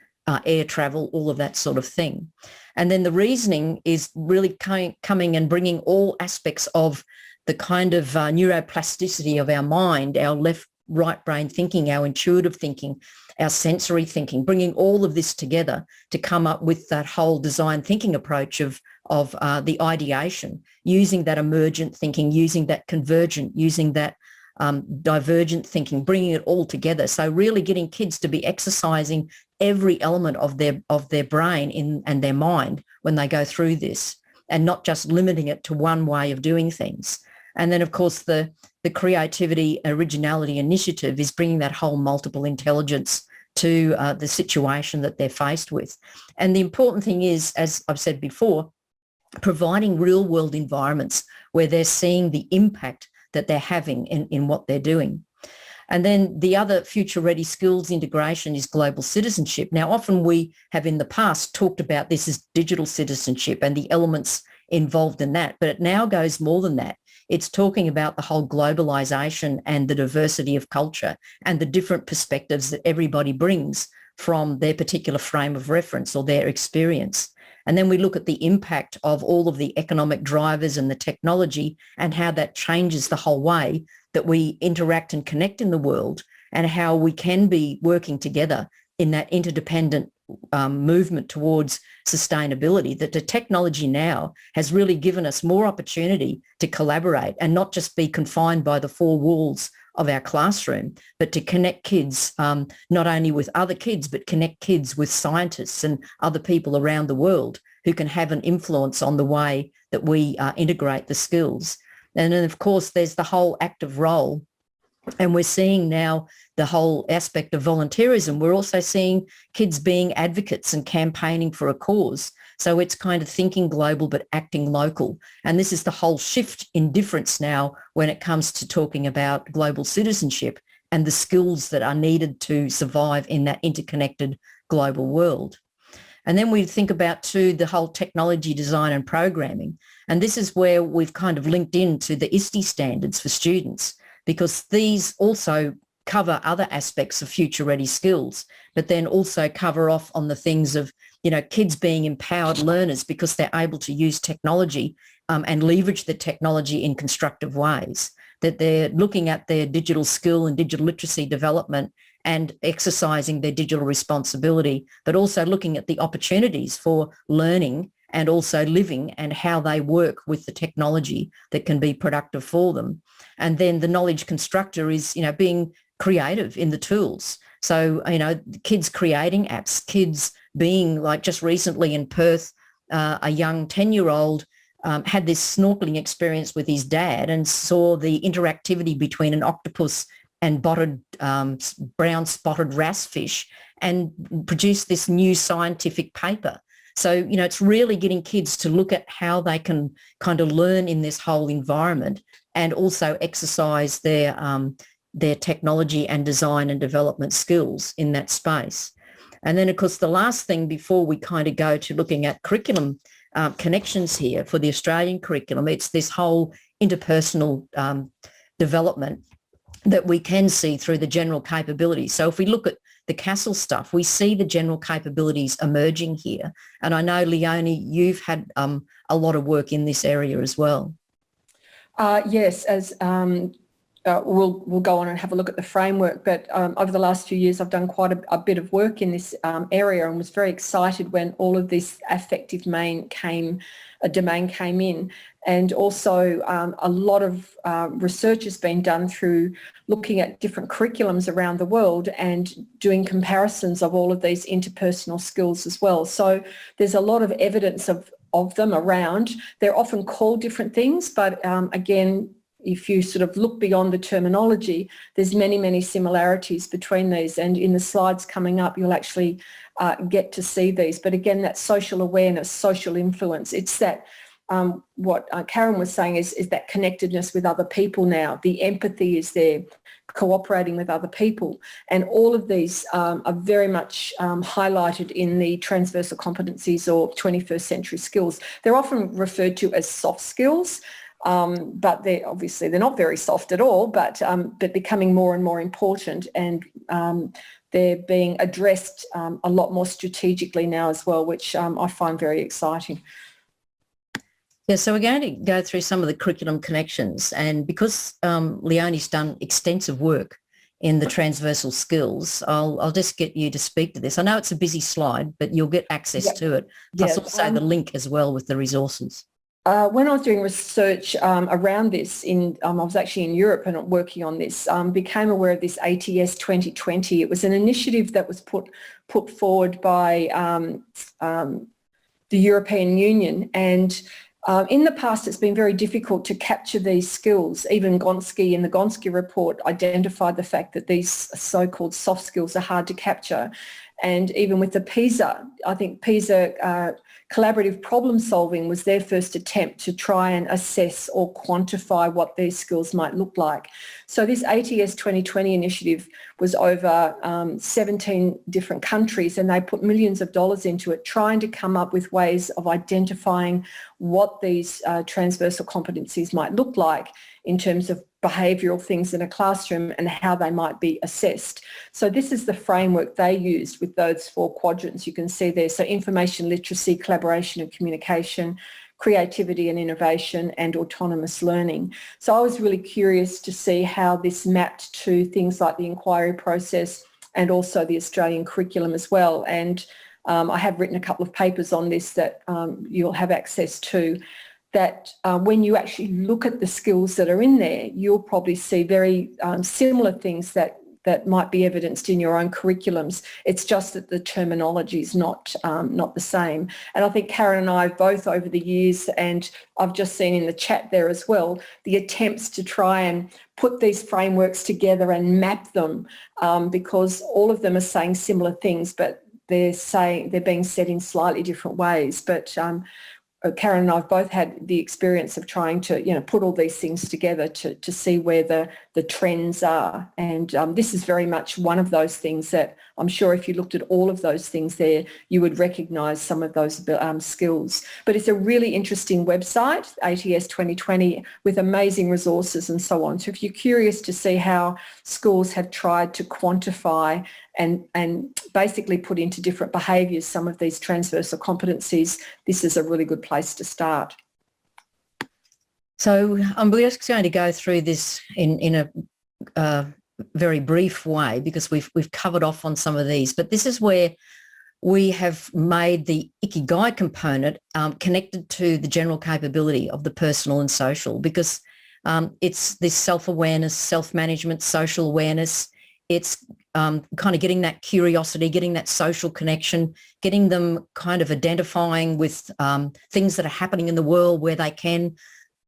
air travel, all of that sort of thing. And then the reasoning is really coming and bringing all aspects of the kind of neuroplasticity of our mind, our left-right brain thinking, our intuitive thinking, our sensory thinking, bringing all of this together to come up with that whole design thinking approach of the ideation, using that emergent thinking, using that convergent, using that divergent thinking, bringing it all together. So really getting kids to be exercising every element of their brain and their mind when they go through this, and not just limiting it to one way of doing things. And then, of course, the creativity, originality, initiative is bringing that whole multiple intelligence to the situation that they're faced with. And the important thing is, as I've said before, providing real world environments where they're seeing the impact that they're having in what they're doing. And then the other future-ready skills integration is global citizenship. Now, often we have in the past talked about this as digital citizenship and the elements involved in that, but it now goes more than that. It's talking about the whole globalisation and the diversity of culture and the different perspectives that everybody brings from their particular frame of reference or their experience. And then we look at the impact of all of the economic drivers and the technology and how that changes the whole way that we interact and connect in the world, and how we can be working together in that interdependent movement towards sustainability, that the technology now has really given us more opportunity to collaborate and not just be confined by the four walls of our classroom, but to connect kids not only with other kids, but connect kids with scientists and other people around the world who can have an influence on the way that we integrate the skills. And then, of course, there's the whole active role. And we're seeing now the whole aspect of volunteerism. We're also seeing kids being advocates and campaigning for a cause. So it's kind of thinking global but acting local. And this is the whole shift in difference now when it comes to talking about global citizenship and the skills that are needed to survive in that interconnected global world. And then we think about, too, the whole technology design and programming. And this is where we've kind of linked into the ISTE standards for students, because these also cover other aspects of future-ready skills, but then also cover off on the things of, kids being empowered learners because they're able to use technology and leverage the technology in constructive ways, that they're looking at their digital skill and digital literacy development and exercising their digital responsibility, but also looking at the opportunities for learning and also living and how they work with the technology that can be productive for them. And then the knowledge constructor is, being creative in the tools. So, kids creating apps, kids being like just recently in Perth, a young 10-year-old had this snorkeling experience with his dad and saw the interactivity between an octopus and brown spotted wrasse fish and produced this new scientific paper. So, it's really getting kids to look at how they can kind of learn in this whole environment and also exercise their technology and design and development skills in that space. And then, of course, the last thing before we kind of go to looking at curriculum connections here for the Australian curriculum, it's this whole interpersonal development that we can see through the general capabilities. So if we look at the Castle stuff, we see the general capabilities emerging here. And I know, Leonie, you've had a lot of work in this area as well. Yes, as we'll go on and have a look at the framework, but over the last few years I've done quite a bit of work in this area and was very excited when all of this affective domain came in. And also a lot of research has been done through looking at different curriculums around the world and doing comparisons of all of these interpersonal skills as well. So there's a lot of evidence of them around. They're often called different things, but again, if you sort of look beyond the terminology, there's many, many similarities between these. And in the slides coming up, you'll actually get to see these. But again, that social awareness, social influence, it's that what Karen was saying is that connectedness with other people now. The empathy is there, cooperating with other people. And all of these are very much highlighted in the transversal competencies or 21st century skills. They're often referred to as soft skills. But they're not very soft at all, but becoming more and more important, and they're being addressed a lot more strategically now as well, which I find very exciting. Yeah, so we're going to go through some of the curriculum connections, and because Leonie's done extensive work in the transversal skills, I'll just get you to speak to this. I know it's a busy slide, but you'll get access to it, plus also the link as well with the resources. When I was doing research around this, I was actually in Europe and working on this, became aware of this ATS 2020. It was an initiative that was put forward by the European Union, and in the past it's been very difficult to capture these skills. Even Gonski in the Gonski report identified the fact that these so-called soft skills are hard to capture. And even with the PISA, I think PISA collaborative problem solving was their first attempt to try and assess or quantify what these skills might look like. So this ATS 2020 initiative was over 17 different countries, and they put millions of dollars into it, trying to come up with ways of identifying what these transversal competencies might look like in terms of behavioural things in a classroom and how they might be assessed. So this is the framework they used with those 4 quadrants you can see there. So information literacy, collaboration and communication, creativity and innovation, and autonomous learning. So I was really curious to see how this mapped to things like the inquiry process and also the Australian curriculum as well. And I have written a couple of papers on this that you'll have access to, that when you actually look at the skills that are in there, you'll probably see very similar things that might be evidenced in your own curriculums. It's just that the terminology is not the same. And I think Karen and I both over the years, and I've just seen in the chat there as well, the attempts to try and put these frameworks together and map them, because all of them are saying similar things, but they're being said in slightly different ways. But Karen and I have both had the experience of trying to, put all these things together to see where the trends are. And this is very much one of those things that I'm sure if you looked at all of those things there, you would recognise some of those skills. But it's a really interesting website, ATS 2020, with amazing resources and so on. So if you're curious to see how schools have tried to quantify and basically put into different behaviours some of these transversal competencies, this is a really good place to start. So we're just going to go through this in a very brief way, because we've covered off on some of these, but this is where we have made the Ikigai component connected to the general capability of the personal and social, because it's this self-awareness, self-management, social awareness. It's kind of getting that curiosity, getting that social connection, getting them kind of identifying with things that are happening in the world where they can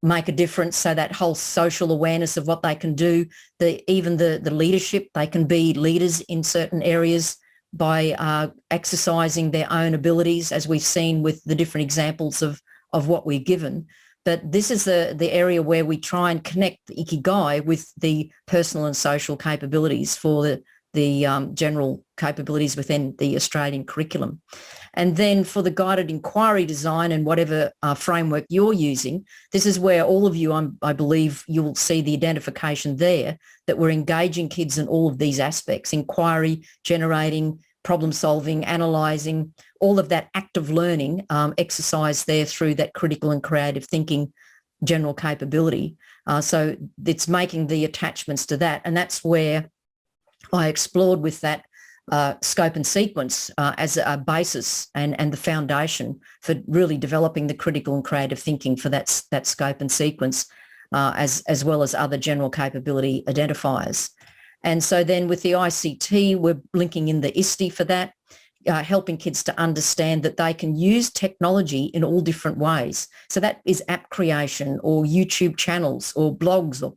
make a difference. So that whole social awareness of what they can do, even the leadership, they can be leaders in certain areas by exercising their own abilities, as we've seen with the different examples of what we're given. But this is the area where we try and connect the Ikigai with the personal and social capabilities for the general capabilities within the Australian curriculum. And then for the guided inquiry design and whatever framework you're using, this is where all of you, I believe you'll see the identification there, that we're engaging kids in all of these aspects: inquiry, generating, problem solving, analysing, all of that active learning exercise there through that critical and creative thinking general capability. So it's making the attachments to that. And that's where I explored with that scope and sequence as a basis and the foundation for really developing the critical and creative thinking for that scope and sequence, as well as other general capability identifiers. And so then with the ICT, we're linking in the ISTE for that, helping kids to understand that they can use technology in all different ways. So that is app creation or YouTube channels or blogs or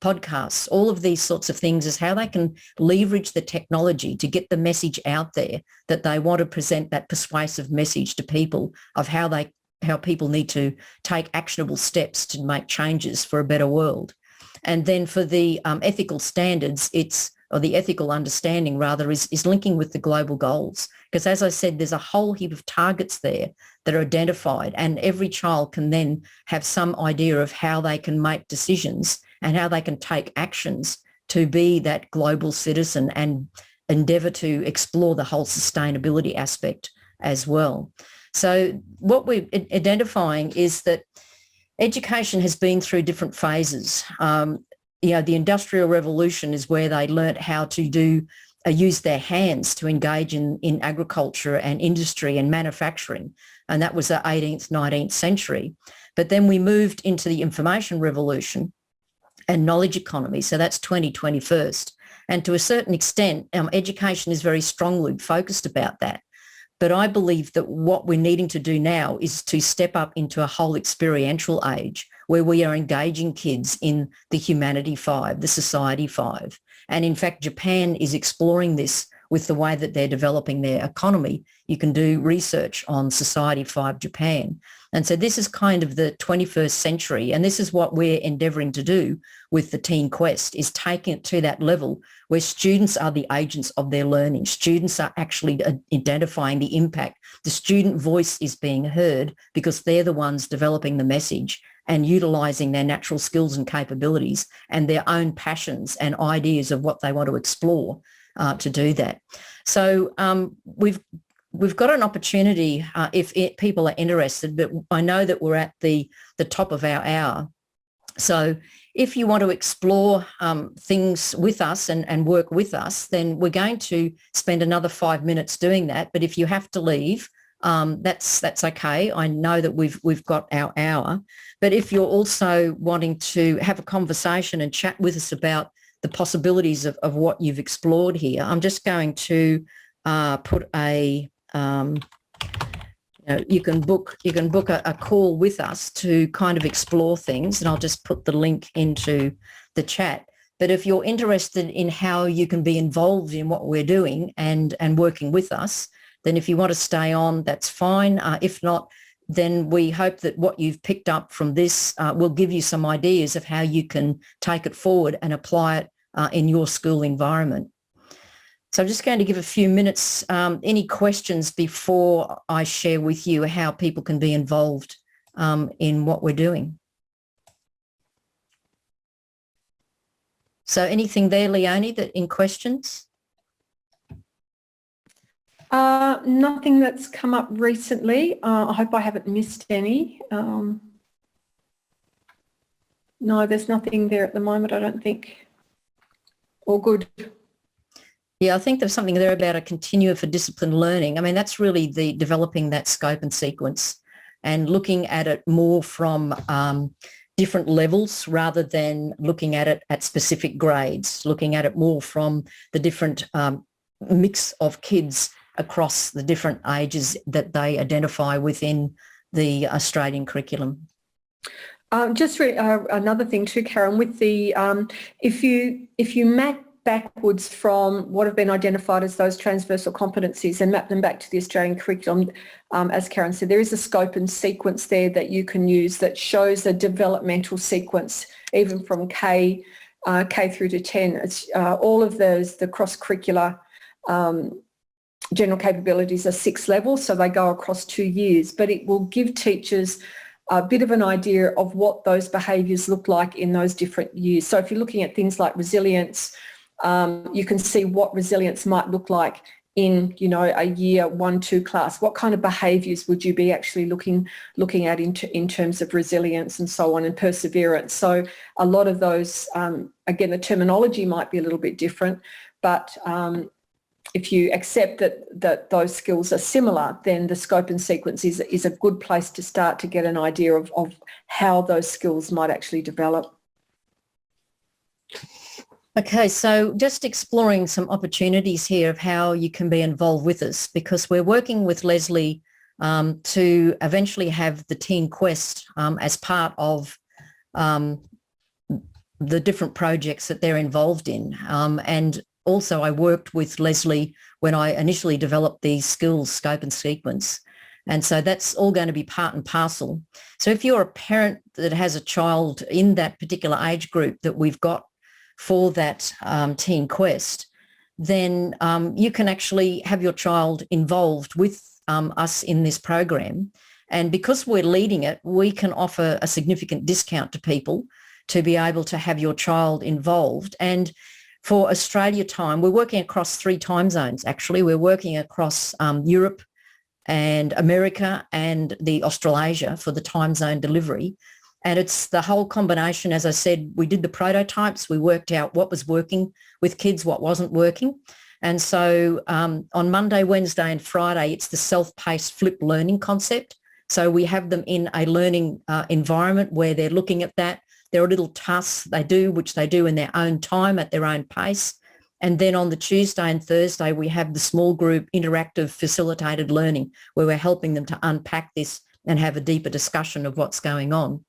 podcasts. All of these sorts of things is how they can leverage the technology to get the message out there, that they want to present that persuasive message to people of how people need to take actionable steps to make changes for a better world. And then for the ethical standards, or the ethical understanding rather, is linking with the global goals. Because as I said, there's a whole heap of targets there that are identified, and every child can then have some idea of how they can make decisions and how they can take actions to be that global citizen and endeavour to explore the whole sustainability aspect as well. So what we're identifying is that education has been through different phases. The Industrial Revolution is where they learnt how to use their hands to engage in agriculture and industry and manufacturing. And that was the 18th, 19th century. But then we moved into the Information Revolution and knowledge economy. So that's 2021st. And to a certain extent, education is very strongly focused about that. But I believe that what we're needing to do now is to step up into a whole experiential age where we are engaging kids in the Humanity 5, the Society 5. And in fact, Japan is exploring this with the way that they're developing their economy. You can do research on Society 5 Japan. And so this is kind of the 21st century. And this is what we're endeavouring to do with the Teen Quest, is taking it to that level where students are the agents of their learning. Students are actually identifying the impact. The student voice is being heard because they're the ones developing the message and utilising their natural skills and capabilities and their own passions and ideas of what they want to explore to do that. So we've got an opportunity if people are interested, but I know that we're at the top of our hour. So if you want to explore things with us and work with us, then we're going to spend another 5 minutes doing that. But if you have to leave, that's okay. I know that we've got our hour. But if you're also wanting to have a conversation and chat with us about the possibilities of what you've explored here, I'm just going to put a you can book a call with us to kind of explore things, and I'll just put the link into the chat. But if you're interested in how you can be involved in what we're doing and working with us, then if you want to stay on, that's fine. If not, then we hope that what you've picked up from this will give you some ideas of how you can take it forward and apply it in your school environment. So I'm just going to give a few minutes. Any questions before I share with you how people can be involved in what we're doing? So anything there, Leonie, that in questions? Nothing that's come up recently. I hope I haven't missed any. No, there's nothing there at the moment, I don't think. All good. Yeah, I think there's something there about a continuum for disciplined learning. I mean, that's really developing that scope and sequence and looking at it more from different levels rather than looking at it at specific grades, looking at it more from the different mix of kids across the different ages that they identify within the Australian curriculum. Another thing too, Karen, with the if you map backwards from what have been identified as those transversal competencies and map them back to the Australian curriculum, as Karen said, there is a scope and sequence there that you can use that shows a developmental sequence, even from K through to 10. It's, all of those, the cross-curricular general capabilities are 6 levels, so they go across 2 years, but it will give teachers a bit of an idea of what those behaviours look like in those different years. So if you're looking at things like resilience, you can see what resilience might look like in, a year 1-2 class. What kind of behaviours would you be actually looking at in terms of resilience and so on, and perseverance? So a lot of those, again, the terminology might be a little bit different, but if you accept that those skills are similar, then the scope and sequence is a good place to start to get an idea of how those skills might actually develop. Okay, so just exploring some opportunities here of how you can be involved with us, because we're working with Leslie to eventually have the Teen Quest as part of the different projects that they're involved in. And also I worked with Leslie when I initially developed the skills scope and sequence. And so that's all going to be part and parcel. So if you're a parent that has a child in that particular age group that we've got for that Teen Quest, then you can actually have your child involved with us in this program. And because we're leading it, we can offer a significant discount to people to be able to have your child involved. And for Australia time, we're working across 3 time zones, actually. We're working across Europe and America and the Australasia for the time zone delivery. And it's the whole combination. As I said, we did the prototypes. We worked out what was working with kids, what wasn't working. And so on Monday, Wednesday and Friday, it's the self-paced flipped learning concept. So we have them in a learning environment where they're looking at that. There are little tasks they do, which they do in their own time at their own pace. And then on the Tuesday and Thursday, we have the small group interactive facilitated learning where we're helping them to unpack this and have a deeper discussion of what's going on.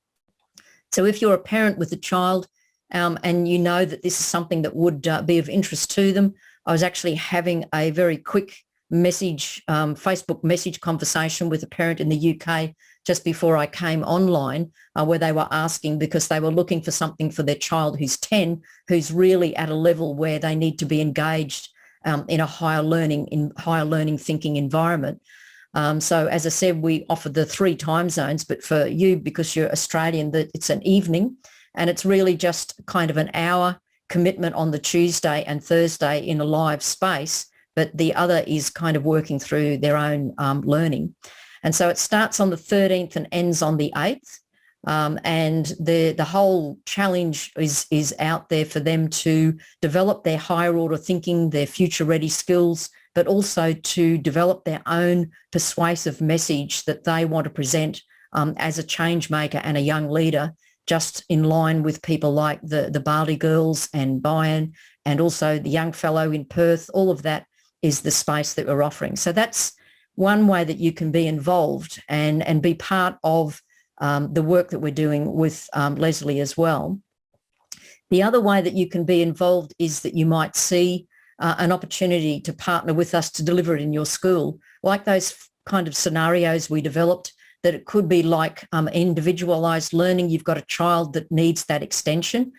So if you're a parent with a child and you know that this is something that would be of interest to them, I was actually having a very quick message, Facebook message conversation with a parent in the UK just before I came online, where they were asking because they were looking for something for their child who's 10, who's really at a level where they need to be engaged in a higher learning thinking environment. So as I said, we offer the 3 time zones, but for you, because you're Australian, that it's an evening, and it's really just kind of an hour commitment on the Tuesday and Thursday in a live space, but the other is kind of working through their own learning. And so it starts on the 13th and ends on the 8th. And the whole challenge is out there for them to develop their higher order thinking, their future ready skills, but also to develop their own persuasive message that they want to present as a change maker and a young leader, just in line with people like the Bali girls and Byron, and also the young fellow in Perth. All of that is the space that we're offering. So that's one way that you can be involved and be part of the work that we're doing with Leslie as well. The other way that you can be involved is that you might see an opportunity to partner with us to deliver it in your school, like those kind of scenarios we developed, that it could be like individualised learning. You've got a child that needs that extension,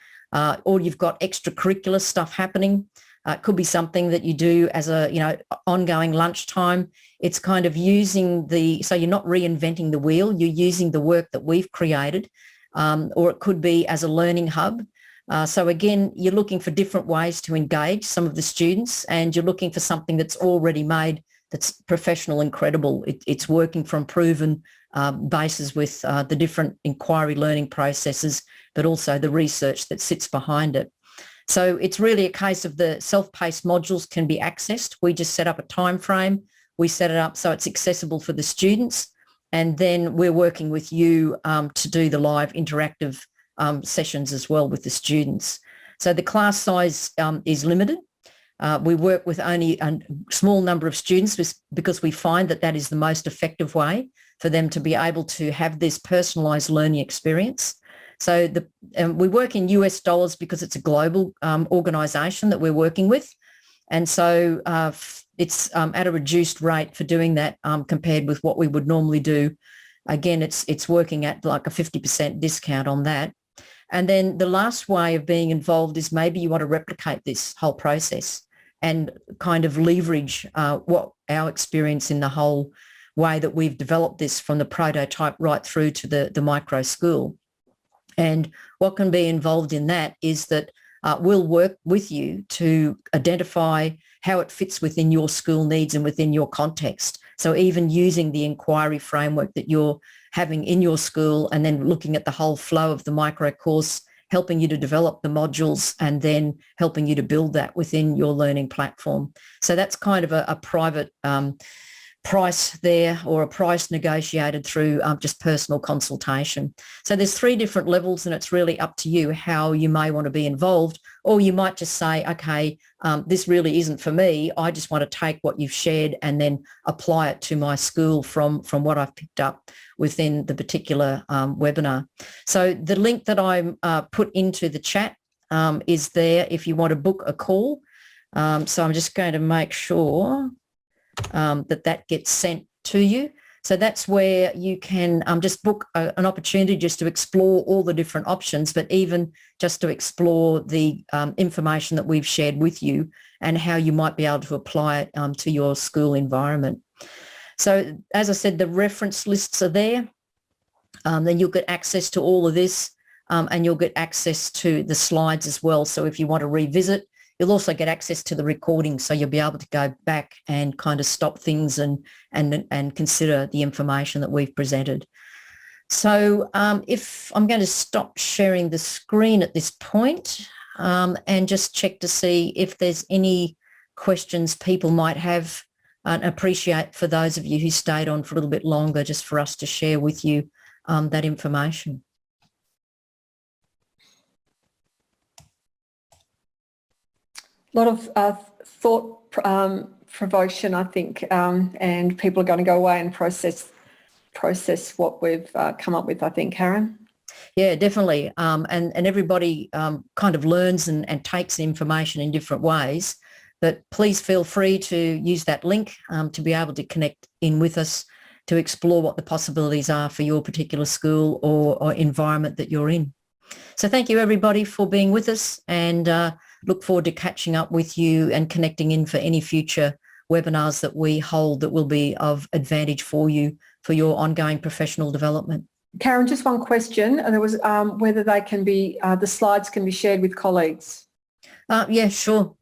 or you've got extracurricular stuff happening. It could be something that you do as a, ongoing lunchtime. It's kind of using so you're not reinventing the wheel, you're using the work that we've created, or it could be as a learning hub. So again, you're looking for different ways to engage some of the students, and you're looking for something that's already made, that's professional and credible. It's working from proven bases with the different inquiry learning processes, but also the research that sits behind it. So it's really a case of the self-paced modules can be accessed. We just set up a time frame. We set it up so it's accessible for the students. And then we're working with you to do the live interactive sessions as well with the students. So the class size is limited. We work with only a small number of students because we find that that is the most effective way for them to be able to have this personalised learning experience. So we work in US dollars because it's a global organisation that we're working with. And so it's at a reduced rate for doing that compared with what we would normally do. Again, it's working at like a 50% discount on that. And then the last way of being involved is maybe you want to replicate this whole process and kind of leverage what our experience in the whole way that we've developed this from the prototype right through to the micro school. And what can be involved in that is that we'll work with you to identify how it fits within your school needs and within your context. So even using the inquiry framework that you're having in your school and then looking at the whole flow of the micro course, helping you to develop the modules and then helping you to build that within your learning platform. So that's kind of a private price there, or a price negotiated through just personal consultation. So there's 3 different levels, and it's really up to you how you may want to be involved, or you might just say, okay, this really isn't for me. I just want to take what you've shared and then apply it to my school from what I've picked up within the particular webinar. So the link that I put into the chat is there if you want to book a call. So I'm just going to make sure that gets sent to you. So that's where you can just book an opportunity just to explore all the different options, but even just to explore the information that we've shared with you and how you might be able to apply it to your school environment. So as I said, the reference lists are there. Then you'll get access to all of this and you'll get access to the slides as well. So if you want to revisit, you'll also get access to the recording, so you'll be able to go back and kind of stop things and consider the information that we've presented. So if I'm going to stop sharing the screen at this point and just check to see if there's any questions people might have, and appreciate for those of you who stayed on for a little bit longer just for us to share with you that information. A lot of thought provocation, I think, and people are going to go away and process what we've come up with, I think, Karen. Yeah, definitely. And everybody kind of learns and takes information in different ways. But please feel free to use that link to be able to connect in with us to explore what the possibilities are for your particular school or environment that you're in. So thank you, everybody, for being with us, and look forward to catching up with you and connecting in for any future webinars that we hold that will be of advantage for you for your ongoing professional development. Karen, just one question. There was whether they can be, the slides can be shared with colleagues. Yeah, sure.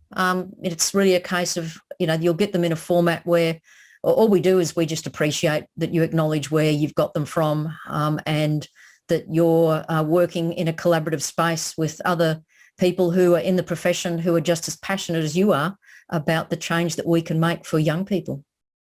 It's really a case of, you'll get them in a format where all we do is we just appreciate that you acknowledge where you've got them from and that you're working in a collaborative space with other people who are in the profession who are just as passionate as you are about the change that we can make for young people.